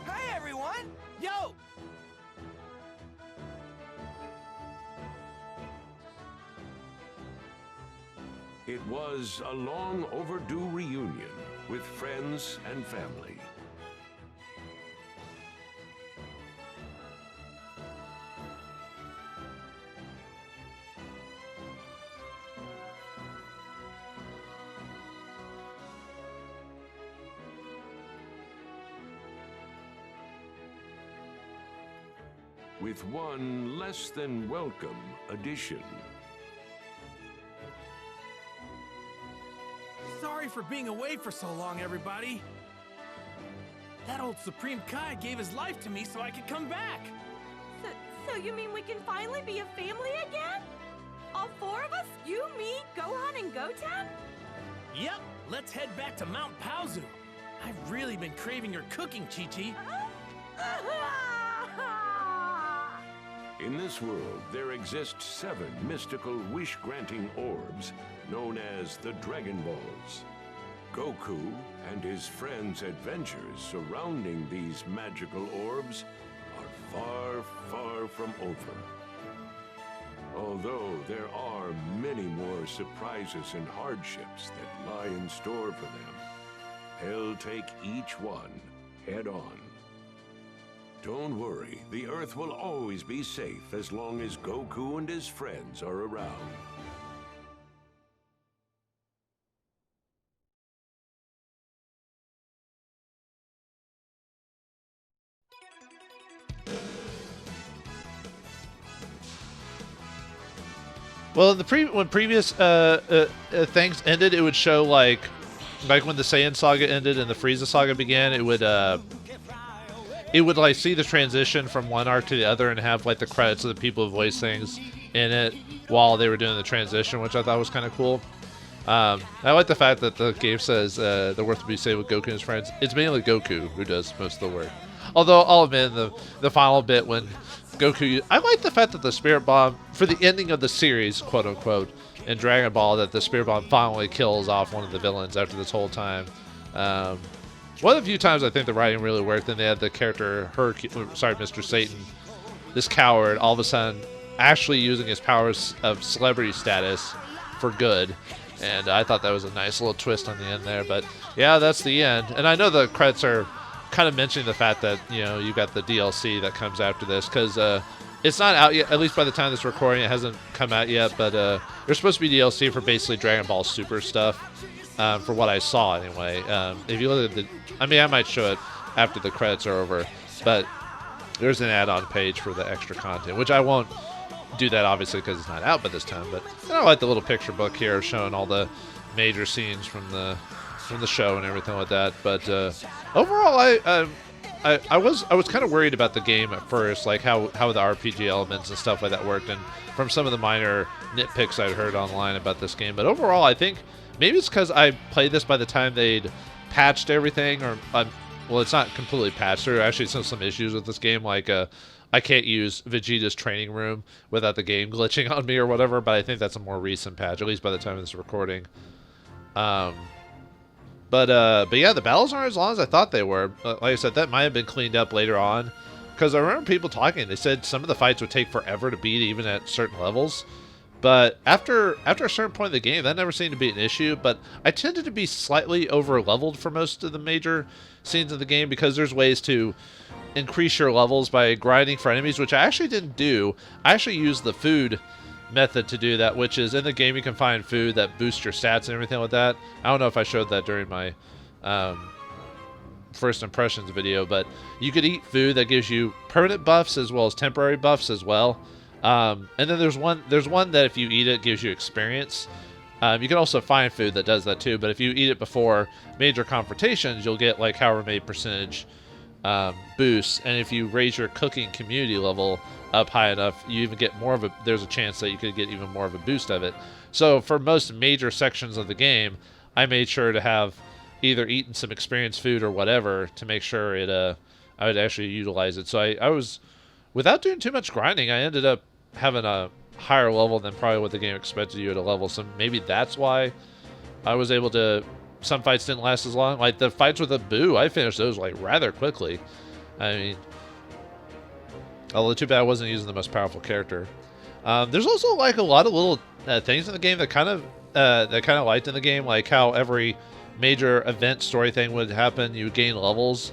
Hey, everyone! Yo! It was a long overdue reunion with friends and family. With one less than welcome addition. Sorry for being away for so long, everybody. That old Supreme Kai gave his life to me so I could come back. So you mean we can finally be a family again? All four of us? You, me, Gohan, and Goten? Yep, let's head back to Mount Paozu. I've really been craving your cooking, Chi-Chi. In this world, there exist 7 mystical wish-granting orbs known as the Dragon Balls. Goku and his friends' adventures surrounding these magical orbs are far, far from over. Although there are many more surprises and hardships that lie in store for them, he'll take each one head on. Don't worry, the Earth will always be safe as long as Goku and his friends are around. Well, when previous things ended, it would show like when the Saiyan saga ended and the Frieza saga began, it would like see the transition from one arc to the other and have like the credits of the people who voiced things in it while they were doing the transition, which I thought was kind of cool. I like the fact that the game says the world will be saved with Goku and his friends. It's mainly Goku who does most of the work. Although I'll admit the final bit when Goku, I like the fact that the Spirit Bomb for the ending of the series, quote unquote, in Dragon Ball, that the Spirit Bomb finally kills off one of the villains after this whole time. One of the few times I think the writing really worked, and they had the character Mr. Satan, this coward, all of a sudden actually using his powers of celebrity status for good. And I thought that was a nice little twist on the end there. But yeah, that's the end. And I know the credits are kind of mentioning the fact that, you know, you got the DLC that comes after this, because it's not out yet. At least by the time of this recording, it hasn't come out yet. But there's supposed to be DLC for basically Dragon Ball Super stuff, for what I saw anyway. If you look at I might show it after the credits are over, but there's an add-on page for the extra content, which I won't do that obviously because it's not out by this time. But I like the little picture book here showing all the major scenes from the show and everything like that. But overall, I was kind of worried about the game at first, like how the RPG elements and stuff like that worked, and from some of the minor nitpicks I'd heard online about this game. But overall, I think maybe it's because I played this by the time they'd patched everything, or well, it's not completely patched. There are actually some issues with this game, like I can't use Vegeta's training room without the game glitching on me or whatever. But I think that's a more recent patch, at least by the time of this recording. But yeah, the battles aren't as long as I thought they were. Like I said, that might have been cleaned up later on, because I remember people talking. They said some of the fights would take forever to beat, even at certain levels. But after a certain point in the game, that never seemed to be an issue. But I tended to be slightly over-leveled for most of the major scenes of the game because there's ways to increase your levels by grinding for enemies, which I actually didn't do. I actually used the food method to do that, which is in the game you can find food that boosts your stats and everything like that. I don't know if I showed that during my first impressions video, but you could eat food that gives you permanent buffs as well as temporary buffs as well. And then there's one that if you eat it gives you experience. You can also find food that does that too, but if you eat it before major confrontations, you'll get like however many percentage boosts. And if you raise your cooking community level up high enough, you even get more of a, there's a chance that you could get even more of a boost of it. So for most major sections of the game, I made sure to have either eaten some experience food or whatever to make sure it I would actually utilize it. So I was, without doing too much grinding, I ended up having a higher level than probably what the game expected you at a level. So maybe that's why I was able to, some fights didn't last as long. Like the fights with the Boo, I finished those like rather quickly. I mean, although too bad I wasn't using the most powerful character. There's also like a lot of little things in the game that kind of liked in the game, like how every major event story thing would happen, you would gain levels.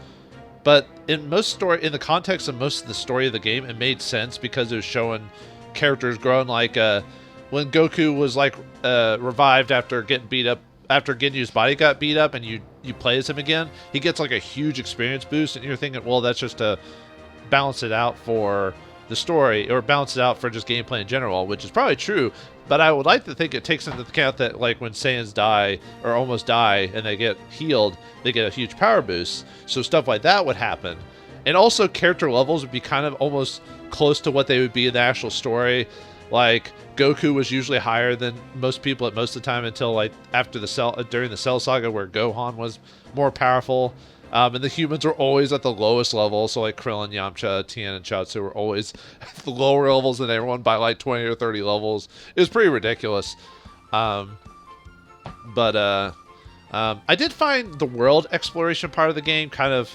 But in the context of most of the story of the game, it made sense because it was showing characters growing. Like when Goku was like revived after getting beat up, after Ginyu's body got beat up, and you play as him again, he gets like a huge experience boost, and you're thinking, well, that's just to balance it out for the story, or balance it out for just gameplay in general, which is probably true. But I would like to think it takes into account that like when Saiyans die or almost die and they get healed, they get a huge power boost. So stuff like that would happen. And also character levels would be kind of almost close to what they would be in the actual story. Like Goku was usually higher than most people at most of the time until like after during the Cell Saga, where Gohan was more powerful. And the humans were always at the lowest level. So like Krillin, Yamcha, Tien, and Chaozu were always at the lower levels than everyone by like 20 or 30 levels. It was pretty ridiculous. I did find the world exploration part of the game kind of,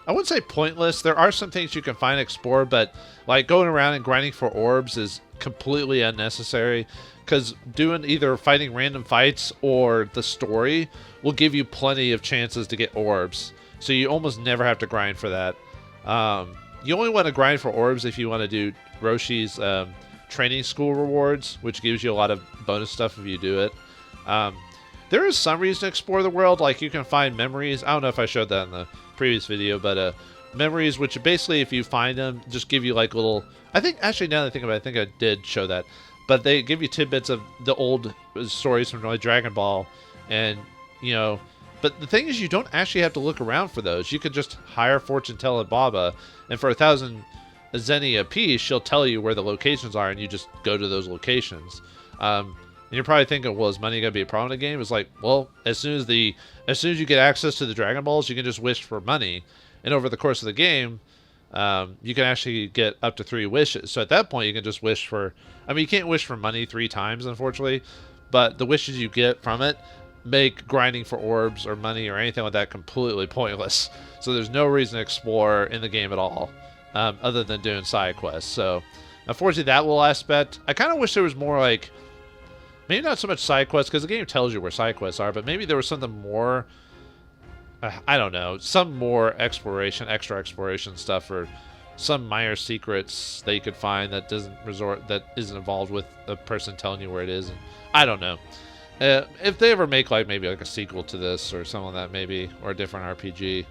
I wouldn't say pointless. There are some things you can find and explore, but like going around and grinding for orbs is completely unnecessary, because doing either fighting random fights or the story will give you plenty of chances to get orbs. So you almost never have to grind for that. You only want to grind for orbs if you want to do Roshi's training school rewards, which gives you a lot of bonus stuff if you do it. There is some reason to explore the world, like you can find memories. I don't know if I showed that in the previous video, but memories, which basically if you find them, just give you like little, I think, actually now that I think about it, I think I did show that, but they give you tidbits of the old stories from like Dragon Ball, and you know, but the thing is, you don't actually have to look around for those. You could just hire Fortune Teller Baba, and for 1,000 zenny a piece, she'll tell you where the locations are, and you just go to those locations. And you're probably thinking, well, is money gonna be a problem in the game? It's like, well, as soon as you get access to the Dragon Balls, you can just wish for money, and over the course of the game, you can actually get up to 3 wishes. So at that point, you can just wish for, I mean, you can't wish for money 3 times, unfortunately, but the wishes you get from it make grinding for orbs or money or anything like that completely pointless. So there's no reason to explore in the game at all, other than doing side quests. So unfortunately, that little aspect, I kind of wish there was more like, maybe not so much side quests, because the game tells you where side quests are, but maybe there was something more, I don't know, some more exploration, extra exploration stuff, or some minor secrets that you could find that that isn't involved with a person telling you where it is. And I don't know. If they ever make like maybe like a sequel to this or something like that, maybe, or a different RPG.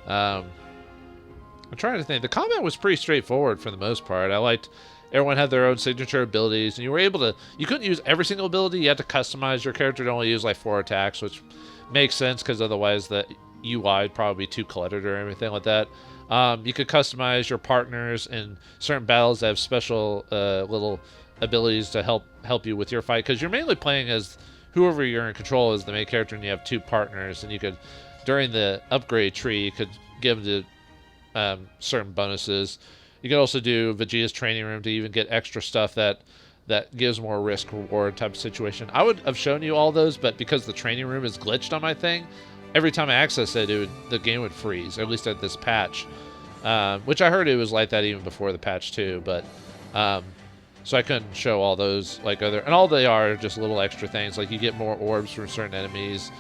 I'm trying to think. The combat was pretty straightforward for the most part. I liked everyone had their own signature abilities, and you were able to, you couldn't use every single ability. You had to customize your character to only use like 4 attacks, which makes sense because otherwise the UI would probably be too cluttered or anything like that. You could customize your partners in certain battles that have special little abilities to help you with your fight, because you're mainly playing as whoever you're in control is the main character, and you have 2 partners, and you could, during the upgrade tree, you could give them certain bonuses. You can also do Vegeta's training room to even get extra stuff that gives more risk reward type of situation. I would have shown you all those, but because the training room is glitched on my thing, every time I access it, the game would freeze, or at least at this patch, which I heard it was like that even before the patch too. But so I couldn't show all those like other, and all they are just little extra things. Like you get more orbs from certain enemies.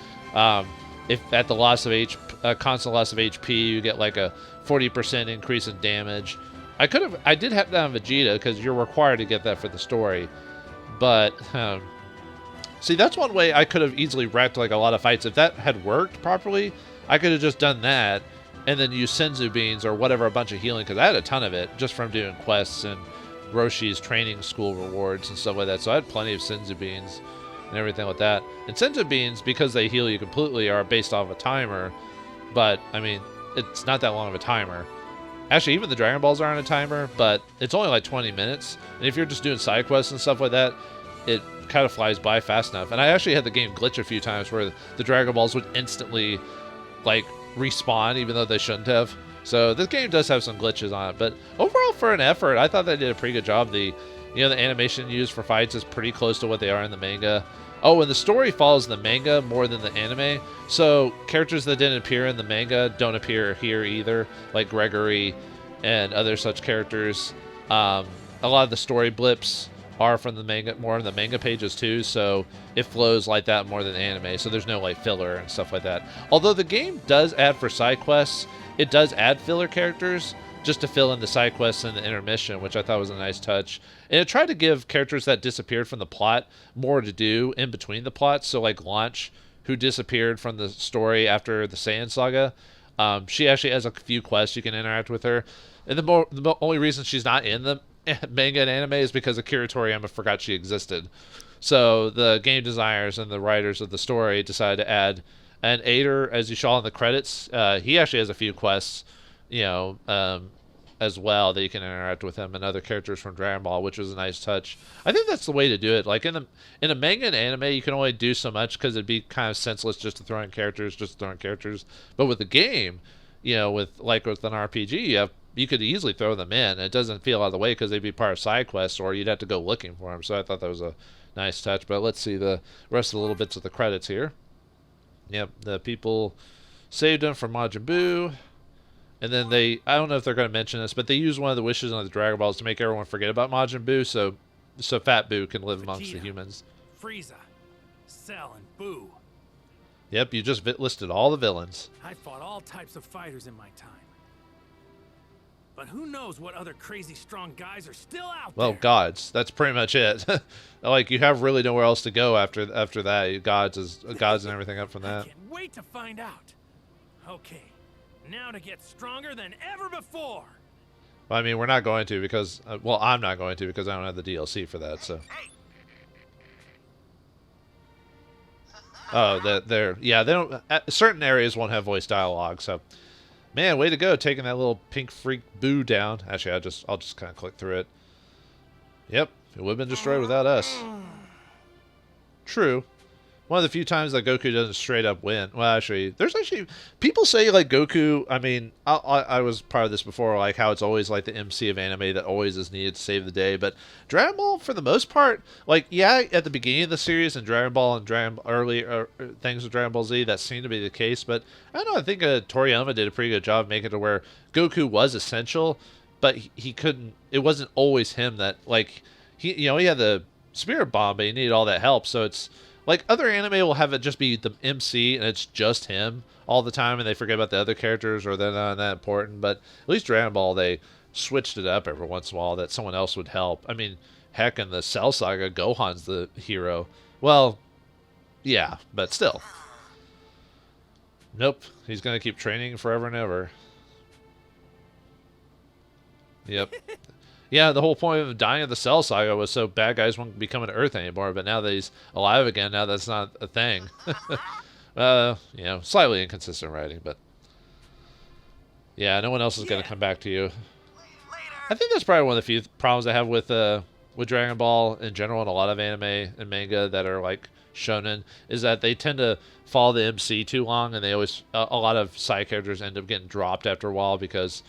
If at the loss of constant loss of HP, you get like a 40% increase in damage. I did have that on Vegeta because you're required to get that for the story. But see, that's one way I could have easily wrecked like a lot of fights. If that had worked properly, I could have just done that and then used Senzu beans or whatever, a bunch of healing, because I had a ton of it just from doing quests and Roshi's training school rewards and stuff like that. So I had plenty of Senzu beans and everything like that. And Senzu beans, because they heal you completely, are based off a timer. But I mean, it's not that long of a timer. Actually, even the Dragon Balls are on a timer, but it's only like 20 minutes. And if you're just doing side quests and stuff like that, it kind of flies by fast enough. And I actually had the game glitch a few times where the Dragon Balls would instantly like respawn, even though they shouldn't have. So this game does have some glitches on it, but overall for an effort, I thought they did a pretty good job. The animation used for fights is pretty close to what they are in the manga. Oh, and the story follows the manga more than the anime. So characters that didn't appear in the manga don't appear here either, like Gregory and other such characters. A lot of the story blips are from the manga, more on the manga pages too, so it flows like that more than anime, so there's no like filler and stuff like that. Although the game does add for side quests, it does add filler characters just to fill in the side quests and the intermission, which I thought was a nice touch. And it tried to give characters that disappeared from the plot more to do in between the plots. So like Launch, who disappeared from the story after the Saiyan saga, she actually has a few quests you can interact with her. And the only reason she's not in the manga and anime is because Akira Toriyama forgot she existed. So the game designers and the writers of the story decided to add an aider, as you saw in the credits. He actually has a few quests, as well, that you can interact with him and other characters from Dragon Ball, which was a nice touch. I think that's the way to do it. Like in a manga and anime, you can only do so much because it'd be kind of senseless just to throw in characters, But with the game, with an RPG, you could easily throw them in. It doesn't feel out of the way because they'd be part of side quests, or you'd have to go looking for them. So I thought that was a nice touch. But let's see the rest of the little bits of the credits here. Yep, the people saved him from Majin Buu. And then I don't know if they're going to mention this, but they use one of the wishes on the Dragon Balls to make everyone forget about Majin Buu, so Fat Buu can live amongst the humans. Frieza, Cell, and Buu. Yep, you just listed all the villains. I fought all types of fighters in my time. But who knows what other crazy strong guys are still out there? Well, gods. That's pretty much it. Like, you have really nowhere else to go after that. Gods and everything up from that. I can't wait to find out. Okay. Now to get stronger than ever before. Well, I mean, we're not going to because, I'm not going to because I don't have the DLC for that, so. Oh, they don't, certain areas won't have voice dialogue, so. Man, way to go, taking that little pink freak Buu down. Actually, I'll just kind of click through it. Yep, it would have been destroyed without us. True. One of the few times that Goku doesn't straight up win. Well, there's people say like Goku. I mean, I was part of this before, like how it's always like the MC of anime that always is needed to save the day. But Dragon Ball, for the most part, like at the beginning of the series and Dragon Ball and early things with Dragon Ball Z, that seemed to be the case. But I don't know. I think Toriyama did a pretty good job making it to where Goku was essential, but he couldn't. It wasn't always him that he had the Spirit Bomb, but he needed all that help. So it's. Like, other anime will have it just be the MC, and it's just him all the time, and they forget about the other characters, or they're not that important. But at least Dragon Ball, they switched it up every once in a while that someone else would help. I mean, heck, in the Cell Saga, Gohan's the hero. Well, yeah, but still. Nope, he's going to keep training forever and ever. Yep. Yeah, the whole point of dying of the Cell Saga was so bad guys won't become an Earth anymore, but now that he's alive again, now that's not a thing. Slightly inconsistent writing, but yeah, no one else is going to come back to you. I think that's probably one of the few problems I have with Dragon Ball in general and a lot of anime and manga that are like shonen, is that they tend to follow the MC too long, and they always a lot of side characters end up getting dropped after a while because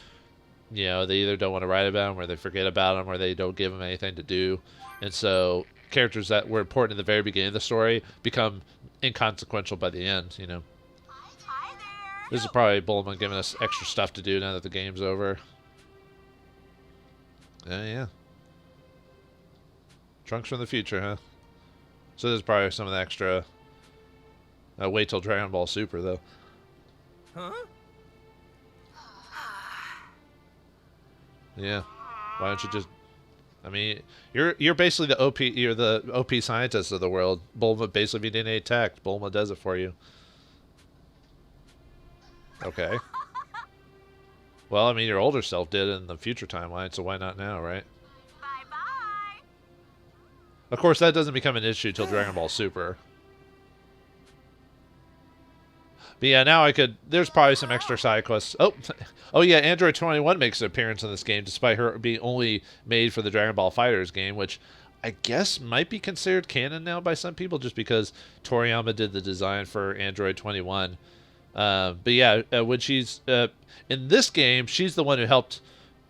they either don't want to write about them, or they forget about them, or they don't give them anything to do. And so characters that were important in the very beginning of the story become inconsequential by the end, This is probably Bulma giving us extra stuff to do now that the game's over. Yeah. Trunks from the future, huh? So there's probably some of the extra. Wait till Dragon Ball Super, though. Huh? Yeah. Why don't you just... I mean, you're basically the OP. You're the OP scientist of the world. Bulma, basically, if you didn't attack, Bulma does it for you. Okay. Well, I mean, your older self did in the future timeline, so why not now, right? Bye-bye. Of course, that doesn't become an issue till Dragon Ball Super. But yeah, now I could... There's probably some extra side quests. Oh yeah, Android 21 makes an appearance in this game, despite her being only made for the Dragon Ball FighterZ game, which I guess might be considered canon now by some people, just because Toriyama did the design for Android 21. But yeah, when she's... in this game, she's the one who helped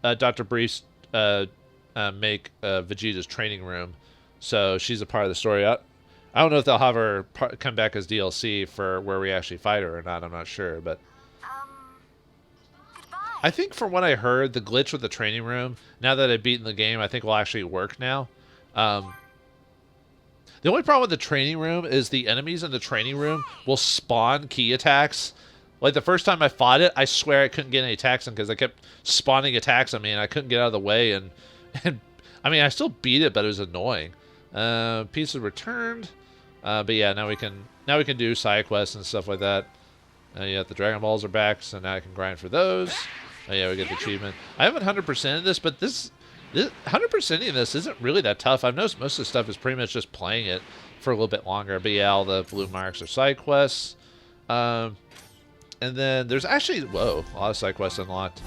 Dr. Briefs make Vegeta's training room. So she's a part of the story. I don't know if they'll have her come back as DLC for where we actually fight her or not. I'm not sure, but I think from what I heard, the glitch with the training room, now that I've beaten the game, I think will actually work now. The only problem with the training room is the enemies in the training room will spawn key attacks. Like the first time I fought it, I swear I couldn't get any attacks in because I kept spawning attacks on me and I couldn't get out of the way. And I mean, I still beat it, but it was annoying. Pieces returned. But yeah, now we can do side quests and stuff like that. Yeah, the Dragon Balls are back, so now I can grind for those. Oh yeah, we get the achievement. I haven't 100%ed this, but this 100%ing this isn't really that tough. I've noticed most of the stuff is pretty much just playing it for a little bit longer. But yeah, all the blue marks are side quests. And then there's actually, whoa, a lot of side quests unlocked.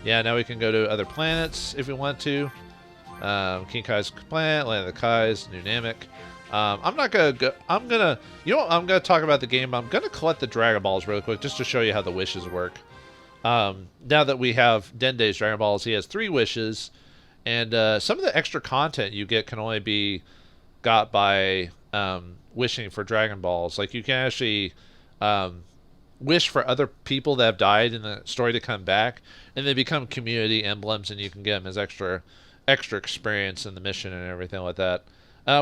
Yeah, now we can go to other planets if we want to. King Kai's planet, Land of the Kais, New Namek. I'm not gonna go. I'm gonna talk about the game. I'm gonna collect the Dragon Balls really quick just to show you how the wishes work. Now that we have Dende's Dragon Balls, he has 3 wishes, and some of the extra content you get can only be got by wishing for Dragon Balls. Like you can actually wish for other people that have died in the story to come back, and they become community emblems, and you can get them as extra experience in the mission and everything like that.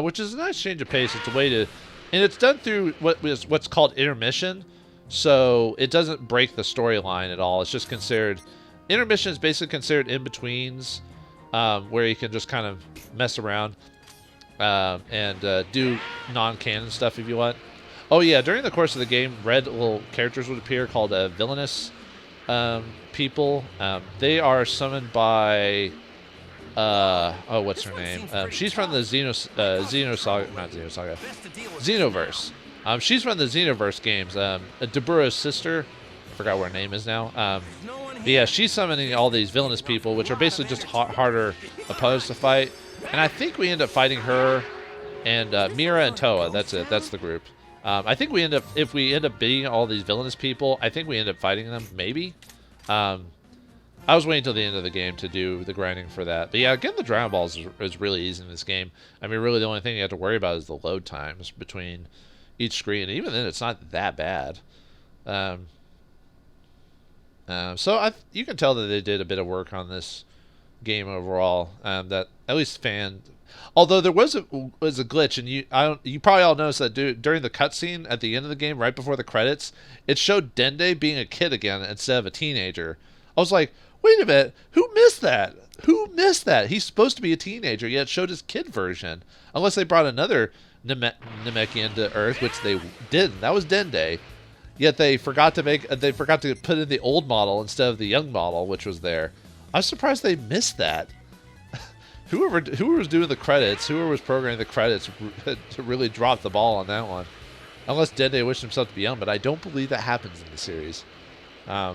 Which is a nice change of pace. It's a way to, and it's done through what's called intermission, so it doesn't break the storyline at all. It's just considered, intermission is basically considered in-betweens, where you can just kind of mess around and do non-canon stuff if you want. Oh yeah, during the course of the game, red little characters would appear called villainous people. They are summoned by... what's her name? She's from the Xenoverse. She's from the Xenoverse games. Deburah's sister. I forgot what her name is now. But yeah, she's summoning all these villainous people, which are basically just harder opponents to fight. And I think we end up fighting her and Mira and Toa. That's it. That's the group. I think we end up, if we end up beating all these villainous people, I think we end up fighting them, maybe. I was waiting till the end of the game to do the grinding for that. But yeah, getting the Dragon Balls is really easy in this game. I mean, really the only thing you have to worry about is the load times between each screen. And even then, it's not that bad. So you can tell that they did a bit of work on this game overall. That at least although there was a glitch, and you probably all noticed that during the cutscene at the end of the game, right before the credits, it showed Dende being a kid again instead of a teenager. I was like, wait a minute, who missed that? Who missed that? He's supposed to be a teenager, yet it showed his kid version. Unless they brought another Namekian to Earth, which they didn't. That was Dende. Yet they forgot to put in the old model instead of the young model, which was there. I was surprised they missed that. Whoever was doing the credits, whoever was programming the credits, to really drop the ball on that one. Unless Dende wished himself to be young, but I don't believe that happens in the series. I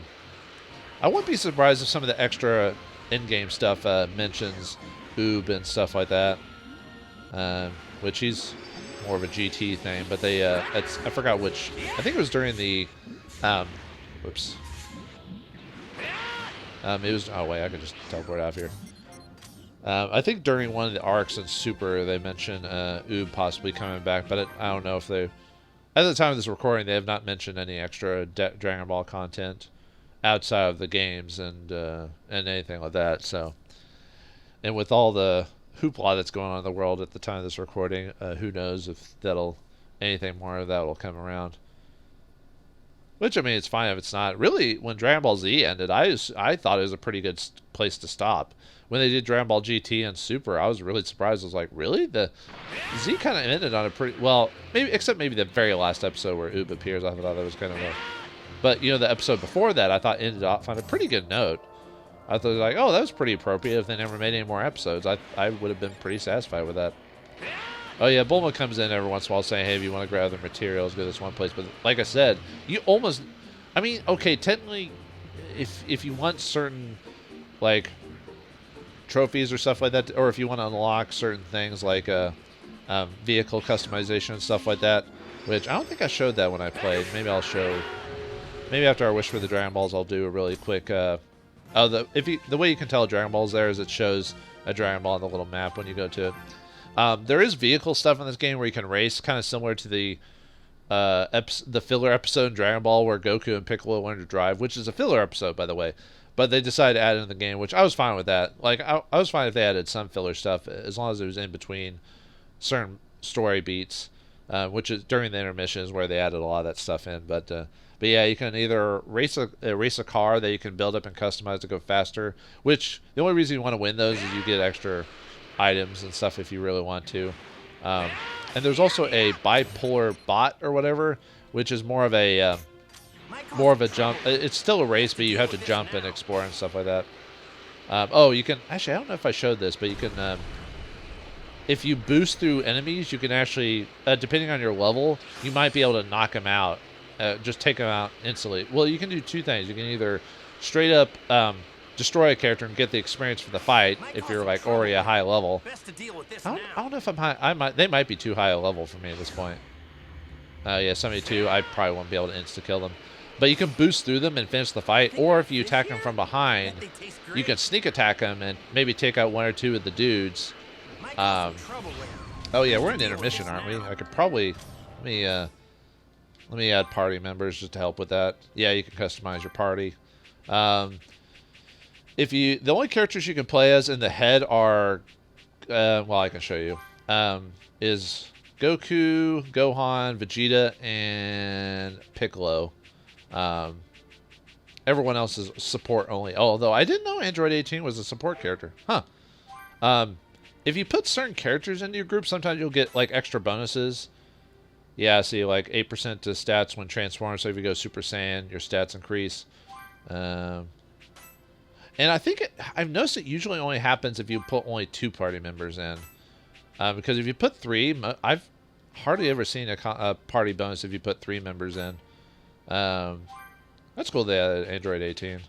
wouldn't be surprised if some of the extra in-game stuff mentions Oob and stuff like that. Which he's more of a GT thing, but they I forgot which. I think it was during the whoops. It was, oh wait, I could just teleport out of here. I think during one of the arcs in Super they mentioned Oob possibly coming back, but I don't know if they, at the time of this recording, they have not mentioned any extra Dragon Ball content outside of the games and anything like that. So, and with all the hoopla that's going on in the world at the time of this recording. Who knows if anything more of that will come around. Which, I mean, it's fine if it's not. Really, when Dragon Ball Z ended, I thought it was a pretty good place to stop. When they did Dragon Ball GT and Super, I was really surprised. I was like, really? The Z kind of ended on a pretty... Well, except maybe the very last episode where Oob appears. I thought that was kind of a... But, you know, the episode before that, I thought ended off on a pretty good note. I thought, like, oh, that was pretty appropriate. If they never made any more episodes, I would have been pretty satisfied with that. Oh, yeah, Bulma comes in every once in a while saying, hey, if you want to grab the materials, go to this one place. But like I said, you almost... I mean, okay, technically, if you want certain, like, trophies or stuff like that, or if you want to unlock certain things like vehicle customization and stuff like that, which I don't think I showed that when I played. Maybe I'll show... Maybe after I wish for the Dragon Balls, I'll do a really quick... the way you can tell Dragon Ball's there is it shows a Dragon Ball on the little map when you go to it. There is vehicle stuff in this game where you can race, kind of similar to the filler episode in Dragon Ball where Goku and Piccolo learn to drive, which is a filler episode, by the way. But they decided to add it in the game, which I was fine with that. Like, I was fine if they added some filler stuff, as long as it was in between certain story beats, which is during the intermissions where they added a lot of that stuff in. But yeah, you can either race a car that you can build up and customize to go faster, which the only reason you want to win those is you get extra items and stuff if you really want to. And there's also a bipolar bot or whatever, which is more of a jump. It's still a race, but you have to jump and explore and stuff like that. Oh, you can actually, I don't know if I showed this, but you can if you boost through enemies, you can actually, depending on your level, you might be able to knock them out. Just take them out instantly. Well, you can do two things. You can either straight up destroy a character and get the experience for the fight if you're like already a high level. I don't know if I'm high. They might be too high a level for me at this point. Yeah, 72. I probably won't be able to insta kill them. But you can boost through them and finish the fight, or if you attack them from behind, you can sneak attack them and maybe take out one or two of the dudes. Oh yeah, we're in intermission, aren't we? I could probably let me add party members just to help with that. Yeah, you can customize your party. The only characters you can play as in the head are, well, I can show you, is Goku, Gohan, Vegeta, and Piccolo. Everyone else is support only. Although I didn't know Android 18 was a support character. Huh. If you put certain characters into your group, sometimes you'll get like extra bonuses. Yeah, see, like 8% to stats when transformed. So if you go Super Saiyan, your stats increase. And I think I've noticed it usually only happens if you put only 2 party members in. Because if you put 3, I've hardly ever seen a party bonus if you put 3 members in. That's cool they added Android 18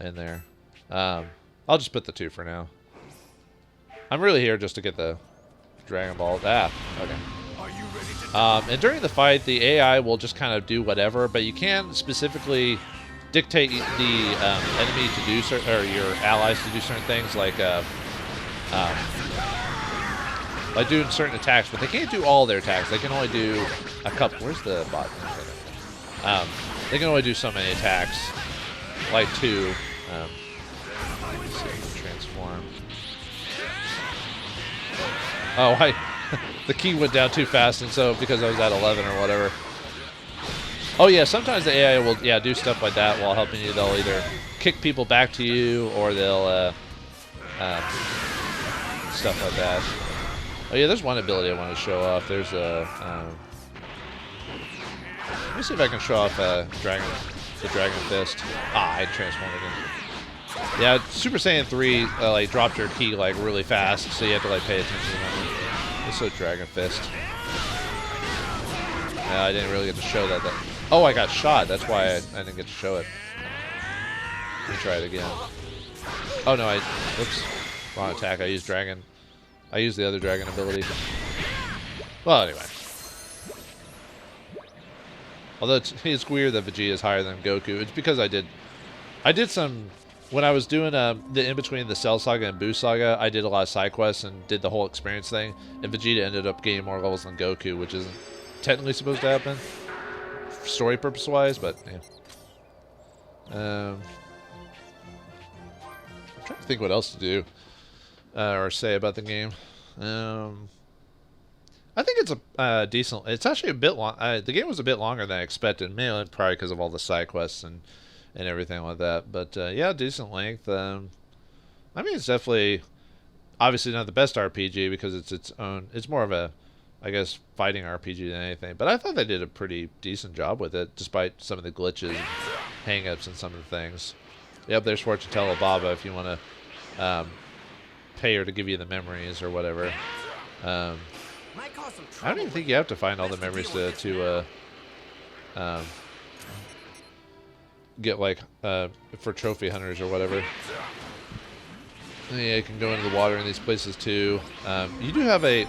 in there. I'll just put the 2 for now. I'm really here just to get the Dragon Ball. Ah, okay. And during the fight, the AI will just kind of do whatever, but you can specifically dictate the enemy to do certain, or your allies to do certain things, like doing certain attacks. But they can't do all their attacks. They can only do a couple. Where's the bot? They can only do so many attacks, like 2. Let's see if I can transform. Oh, the key went down too fast, and so because I was at 11 or whatever. Oh yeah, sometimes the AI will do stuff like that while helping you. They'll either kick people back to you, or they'll stuff like that. Oh yeah, there's one ability I want to show off. There's a let me see if I can show off the Dragon Fist. I transformed again. Yeah, Super Saiyan 3 like dropped your key like really fast, so you have to like pay attention to that. It's a Dragon Fist. I didn't really get to show that. Oh, I got shot. That's why I didn't get to show it. Let me try it again. Oh no, whoops, wrong attack. I used the other dragon ability. Well, anyway. Although it's weird that Vegeta is higher than Goku. It's because I did some, when I was doing the in-between the Cell Saga and Buu Saga, I did a lot of side quests and did the whole experience thing, and Vegeta ended up gaining more levels than Goku, which isn't technically supposed to happen, story purpose-wise, but yeah. I'm trying to think what else to do. or say about the game. I think it's a decent. It's actually a bit long. The game was a bit longer than I expected, mainly probably because of all the side quests and everything like that. But yeah, decent length. I mean, it's definitely obviously not the best RPG because it's its own. It's more of a, I guess, fighting RPG than anything. But I thought they did a pretty decent job with it, despite some of the glitches, and hang-ups, and some of the things. Yep, there's fortune teller Baba if you want to pay her to give you the memories or whatever. I don't even think you have to find all the memories to get, like, for trophy hunters or whatever. And yeah, you can go into the water in these places too. You do have a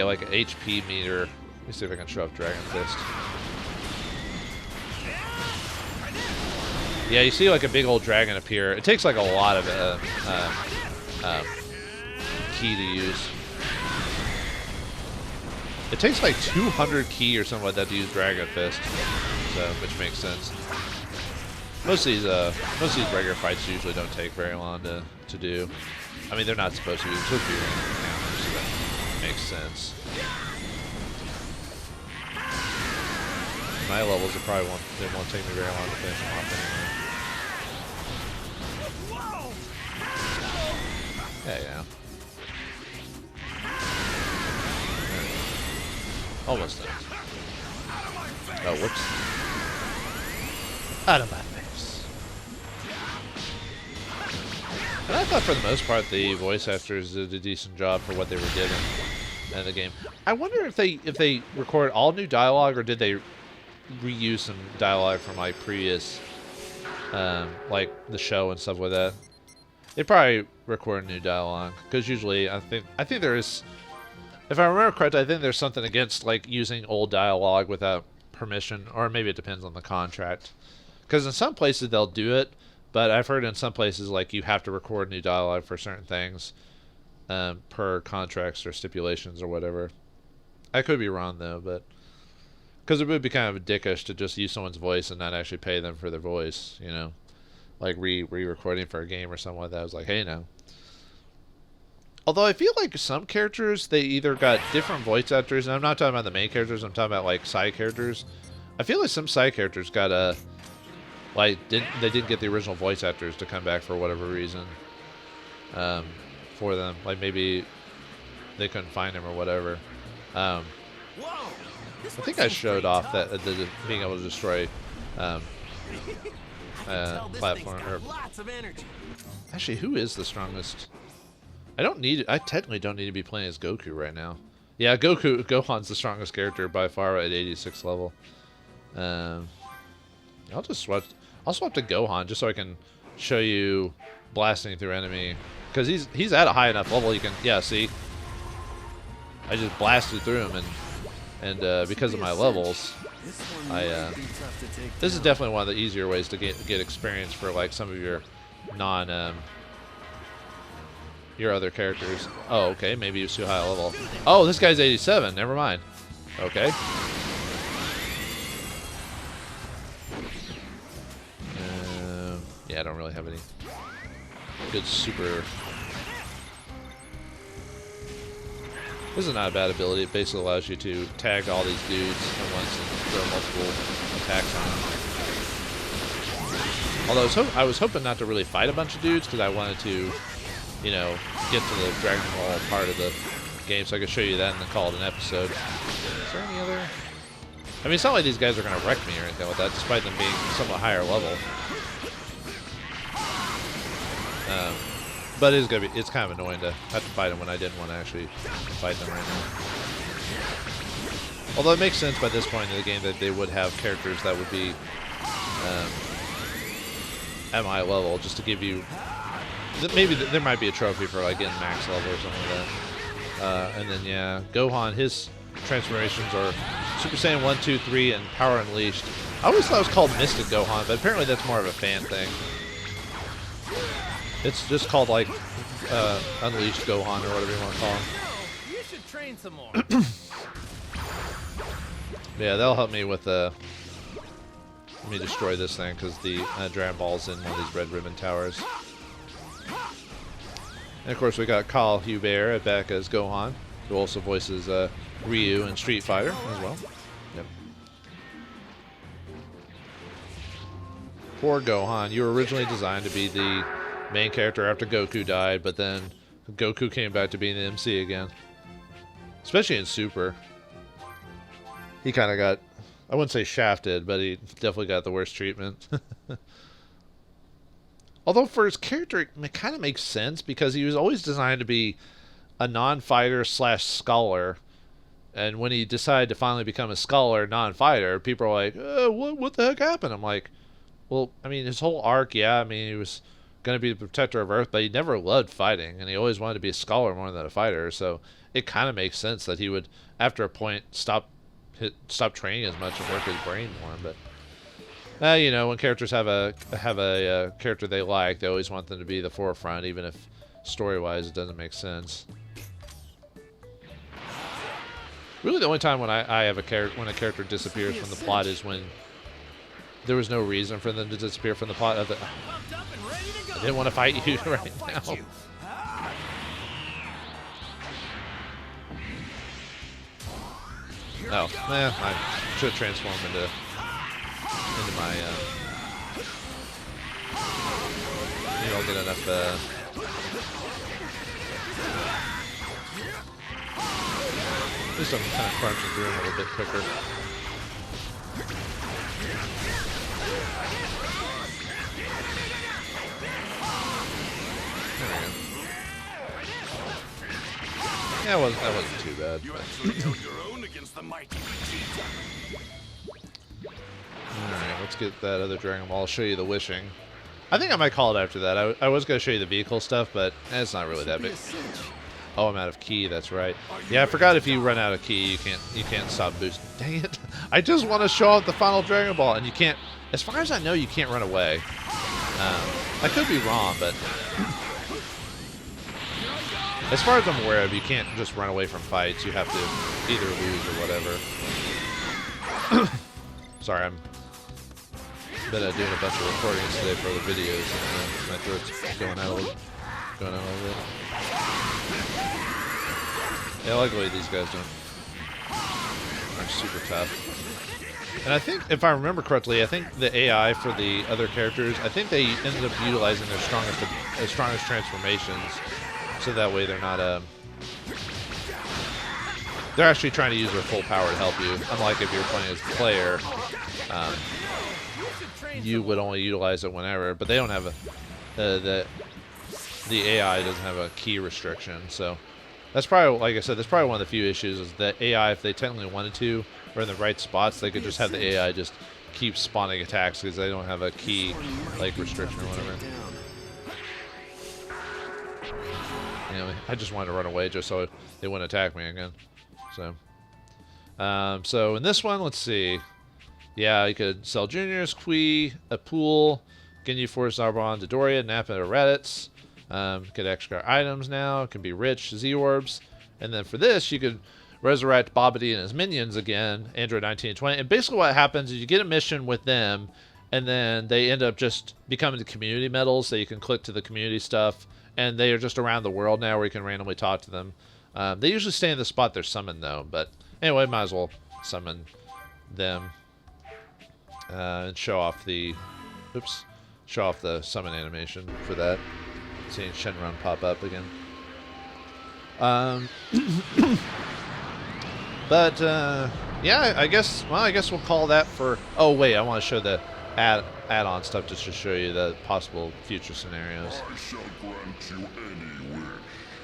like an HP meter. Let me see if I can show up Dragon Fist. Yeah, you see like a big old dragon appear. It takes like a lot of key to use. It takes like 200 key or something like that to use Dragon Fist, so which makes sense. Most of these regular fights usually don't take very long to do. I mean, they're not supposed to be. They're supposed to be counters, so that makes sense. My levels are probably they won't take me very long to finish them off anyway. Yeah. Almost done. Oh, whoops. Out of my face. And I thought for the most part the voice actors did a decent job for what they were given in the game. I wonder if they record all new dialogue or did they reuse some dialogue from like previous like the show and stuff like that. They probably record new dialogue because usually I think there is, if I remember correctly, I think there's something against like using old dialogue without permission, or maybe it depends on the contract. Because in some places they'll do it, but I've heard in some places like you have to record new dialogue for certain things per contracts or stipulations or whatever. I could be wrong though, but because it would be kind of dickish to just use someone's voice and not actually pay them for their voice, you know, like re-recording for a game or something like that. I was like, hey, no. Although I feel like some characters, they either got different voice actors, and I'm not talking about the main characters, I'm talking about like side characters. I feel like some side characters got they didn't get the original voice actors to come back for whatever reason for them. Like maybe they couldn't find them or whatever. I think I showed off that being able to destroy platform. Actually, who is the strongest? I technically don't need to be playing as Goku right now. Yeah, Gohan's the strongest character by far at 86 level. I'll swap to Gohan just so I can show you blasting through enemy, because he's at a high enough level you can, yeah, see, I just blasted through him, and because of my levels, this is definitely one of the easier ways to get experience for like some of your your other characters. Oh, okay, maybe he was too high a level. Oh, this guy's 87. Never mind. Okay. Yeah, I don't really have any good super. This is not a bad ability. It basically allows you to tag all these dudes at once and throw multiple attacks on them. Although I was hoping not to really fight a bunch of dudes because I wanted to, you know, get to the Dragon Ball part of the game so I could show you that and then call it an episode. Is there any other? I mean, it's not like these guys are going to wreck me or anything like that, despite them being somewhat higher level. But it's kind of annoying to have to fight them when I didn't want to actually fight them right now. Although it makes sense by this point in the game that they would have characters that would be at my level, just to give you. Maybe there might be a trophy for like getting max level or something like that. And then yeah, Gohan, his transformations are Super Saiyan 1, 2, 3, and Power Unleashed. I always thought it was called Mystic Gohan, but apparently that's more of a fan thing. It's just called like Unleashed Gohan or whatever you want to call him. You should train some more. Yeah, that'll help me with Let me destroy this thing because the Dragon Ball's in one of these red ribbon towers. And of course we got Carl Hubert back as Gohan, who also voices Ryu in Street Fighter as well. Yep. Poor Gohan. You were originally designed to be the main character after Goku died, but then Goku came back to being the MC again. Especially in Super. He kind of got, I wouldn't say shafted, but he definitely got the worst treatment. Although for his character, it kind of makes sense because he was always designed to be a non-fighter / scholar. And when he decided to finally become a scholar, non-fighter, people are like, what the heck happened? I'm like, well, I mean, his whole arc, yeah, I mean, he was going to be the protector of Earth, but he never loved fighting, and he always wanted to be a scholar more than a fighter, so it kind of makes sense that he would, after a point, stop training as much and work his brain more, but... you know, when characters have a character they like, they always want them to be the forefront, even if story-wise it doesn't make sense. Really, the only time when I have when a character disappears from the plot is when there was no reason for them to disappear from the plot. I didn't want to fight you right now. Oh, man, I should transform into my, maybe I'll get enough, at least I'm kind of crunching through them a little bit quicker. Yeah, that wasn't too bad. Alright, let's get that other Dragon Ball. I'll show you the wishing. I think I might call it after that. I was going to show you the vehicle stuff, but it's not really that big. Oh, I'm out of ki, that's right. Yeah, I forgot if you run out of ki, you can't stop boosting. Dang it. I just want to show off the final Dragon Ball, and you can't, as far as I know, you can't run away. I could be wrong, but as far as I'm aware of, you can't just run away from fights. You have to either lose or whatever. Sorry, I'm been doing a bunch of recordings today for other videos, and my throat's going out a little bit. Yeah, I like the way these guys aren't super tough. And I think, if I remember correctly, I think the AI for the other characters, I think they ended up utilizing their strongest transformations, so that way they're not they're actually trying to use their full power to help you. Unlike if you're playing as a player, you would only utilize it whenever. But they don't have the AI doesn't have a key restriction, so that's probably, like I said, that's probably one of the few issues is that AI, if they technically wanted to, or in the right spots, they could just have the AI just keep spawning attacks because they don't have a key like restriction or whatever. Anyway, I just wanted to run away just so they wouldn't attack me again. So, so in this one, let's see. Yeah, you could sell juniors, Kui, a pool, Ginyu Force, Zarbon, Dodoria, Nappa, Raditz. Get extra items now. It can be rich, Z-Orbs. And then for this, you could resurrect Babidi and his minions again, Android 19 and 20. And basically what happens is you get a mission with them, and then they end up just becoming the community medals, so you can click to the community stuff. And they are just around the world now where you can randomly talk to them. They usually stay in the spot they're summoned, though. But anyway, might as well summon them and show off the... Oops. Show off the summon animation for that. Seeing Shenron pop up again. But yeah, I guess we'll call that for... Oh wait, I want to show the add-on stuff just to show you the possible future scenarios.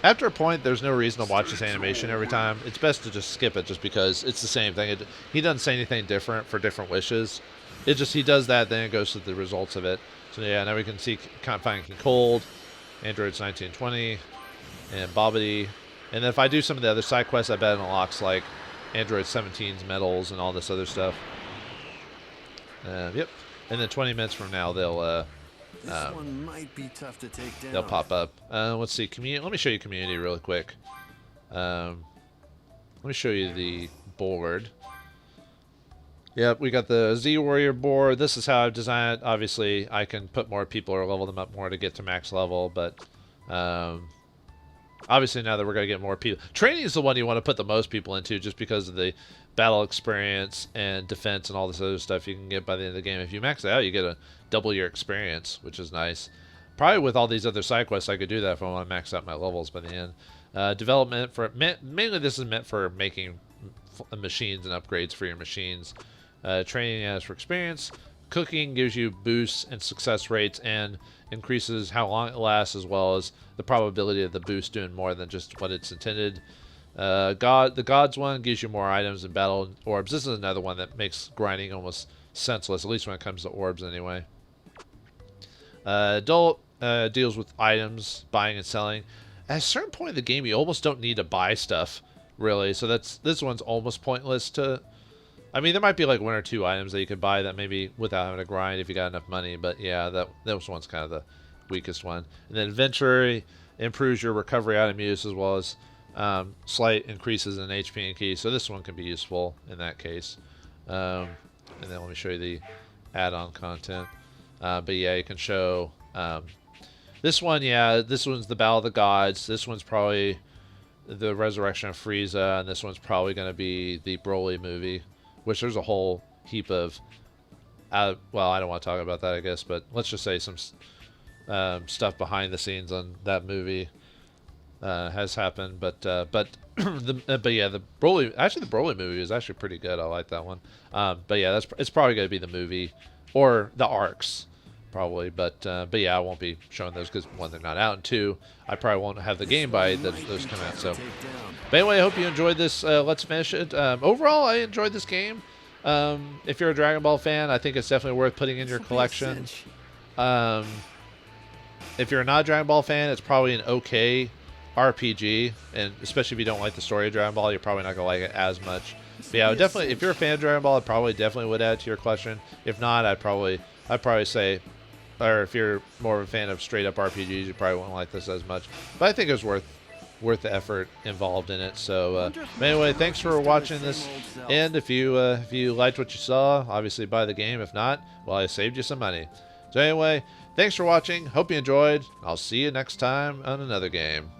After a point, there's no reason to watch this animation every time. It's best to just skip it just because it's the same thing. He doesn't say anything different for different wishes. It just, he does that, then it goes to the results of it. So yeah, now we can see Find King Cold, Androids 19 and 20, and Babidi. And then if I do some of the other side quests, I bet it unlocks like Android 17's medals and all this other stuff. Yep. And then 20 minutes from now, they'll this one might be tough to take down. They'll pop up. Let's see, community. Let me show you community really quick. Let me show you the board. Yep, we got the Z Warrior board. This is how I've designed it. Obviously, I can put more people or level them up more to get to max level, but obviously now that we're going to get more people. Training is the one you want to put the most people into just because of the battle experience and defense and all this other stuff you can get by the end of the game. If you max it out, you get a double your experience, which is nice. Probably with all these other side quests, I could do that if I want to max out my levels by the end. Development for mainly this is meant for making machines and upgrades for your machines. Training as for experience. Cooking gives you boosts and success rates and increases how long it lasts, as well as the probability of the boost doing more than just what it's intended. The gods one gives you more items and battle orbs. This is another one that makes grinding almost senseless, at least when it comes to orbs anyway. Adult deals with items, buying and selling. At a certain point in the game, you almost don't need to buy stuff, really. So this one's almost pointless to... I mean, there might be like one or two items that you could buy that maybe without having to grind if you got enough money. But yeah, that one's kind of the weakest one. And then Adventure improves your recovery item use, as well as slight increases in HP and key. So this one can be useful in that case. And then let me show you the add-on content. But yeah, you can show this one. Yeah, this one's the Battle of the Gods. This one's probably the Resurrection of Frieza, and this one's probably going to be the Broly movie, which there's a whole heap of. Well, I don't want to talk about that, I guess, but let's just say some stuff behind the scenes on that movie has happened. But yeah, the Broly movie is actually pretty good. I like that one. But yeah, it's probably going to be the movie or the arcs. Probably, but yeah, I won't be showing those because one, they're not out, and two, I probably won't have the game by those come out. So, but anyway, I hope you enjoyed this. Let's finish it. Overall, I enjoyed this game. If you're a Dragon Ball fan, I think it's definitely worth putting in your collection. If you're not a Dragon Ball fan, it's probably an okay RPG, and especially if you don't like the story of Dragon Ball, you're probably not gonna like it as much. But yeah, definitely, if you're a fan of Dragon Ball, I probably definitely would add to your collection. If not, I'd probably say. Or if you're more of a fan of straight up RPGs, you probably won't like this as much. But I think it was worth the effort involved in it. So anyway, thanks for watching this. And if you liked what you saw, obviously buy the game. If not, well, I saved you some money. So anyway, thanks for watching. Hope you enjoyed. I'll see you next time on another game.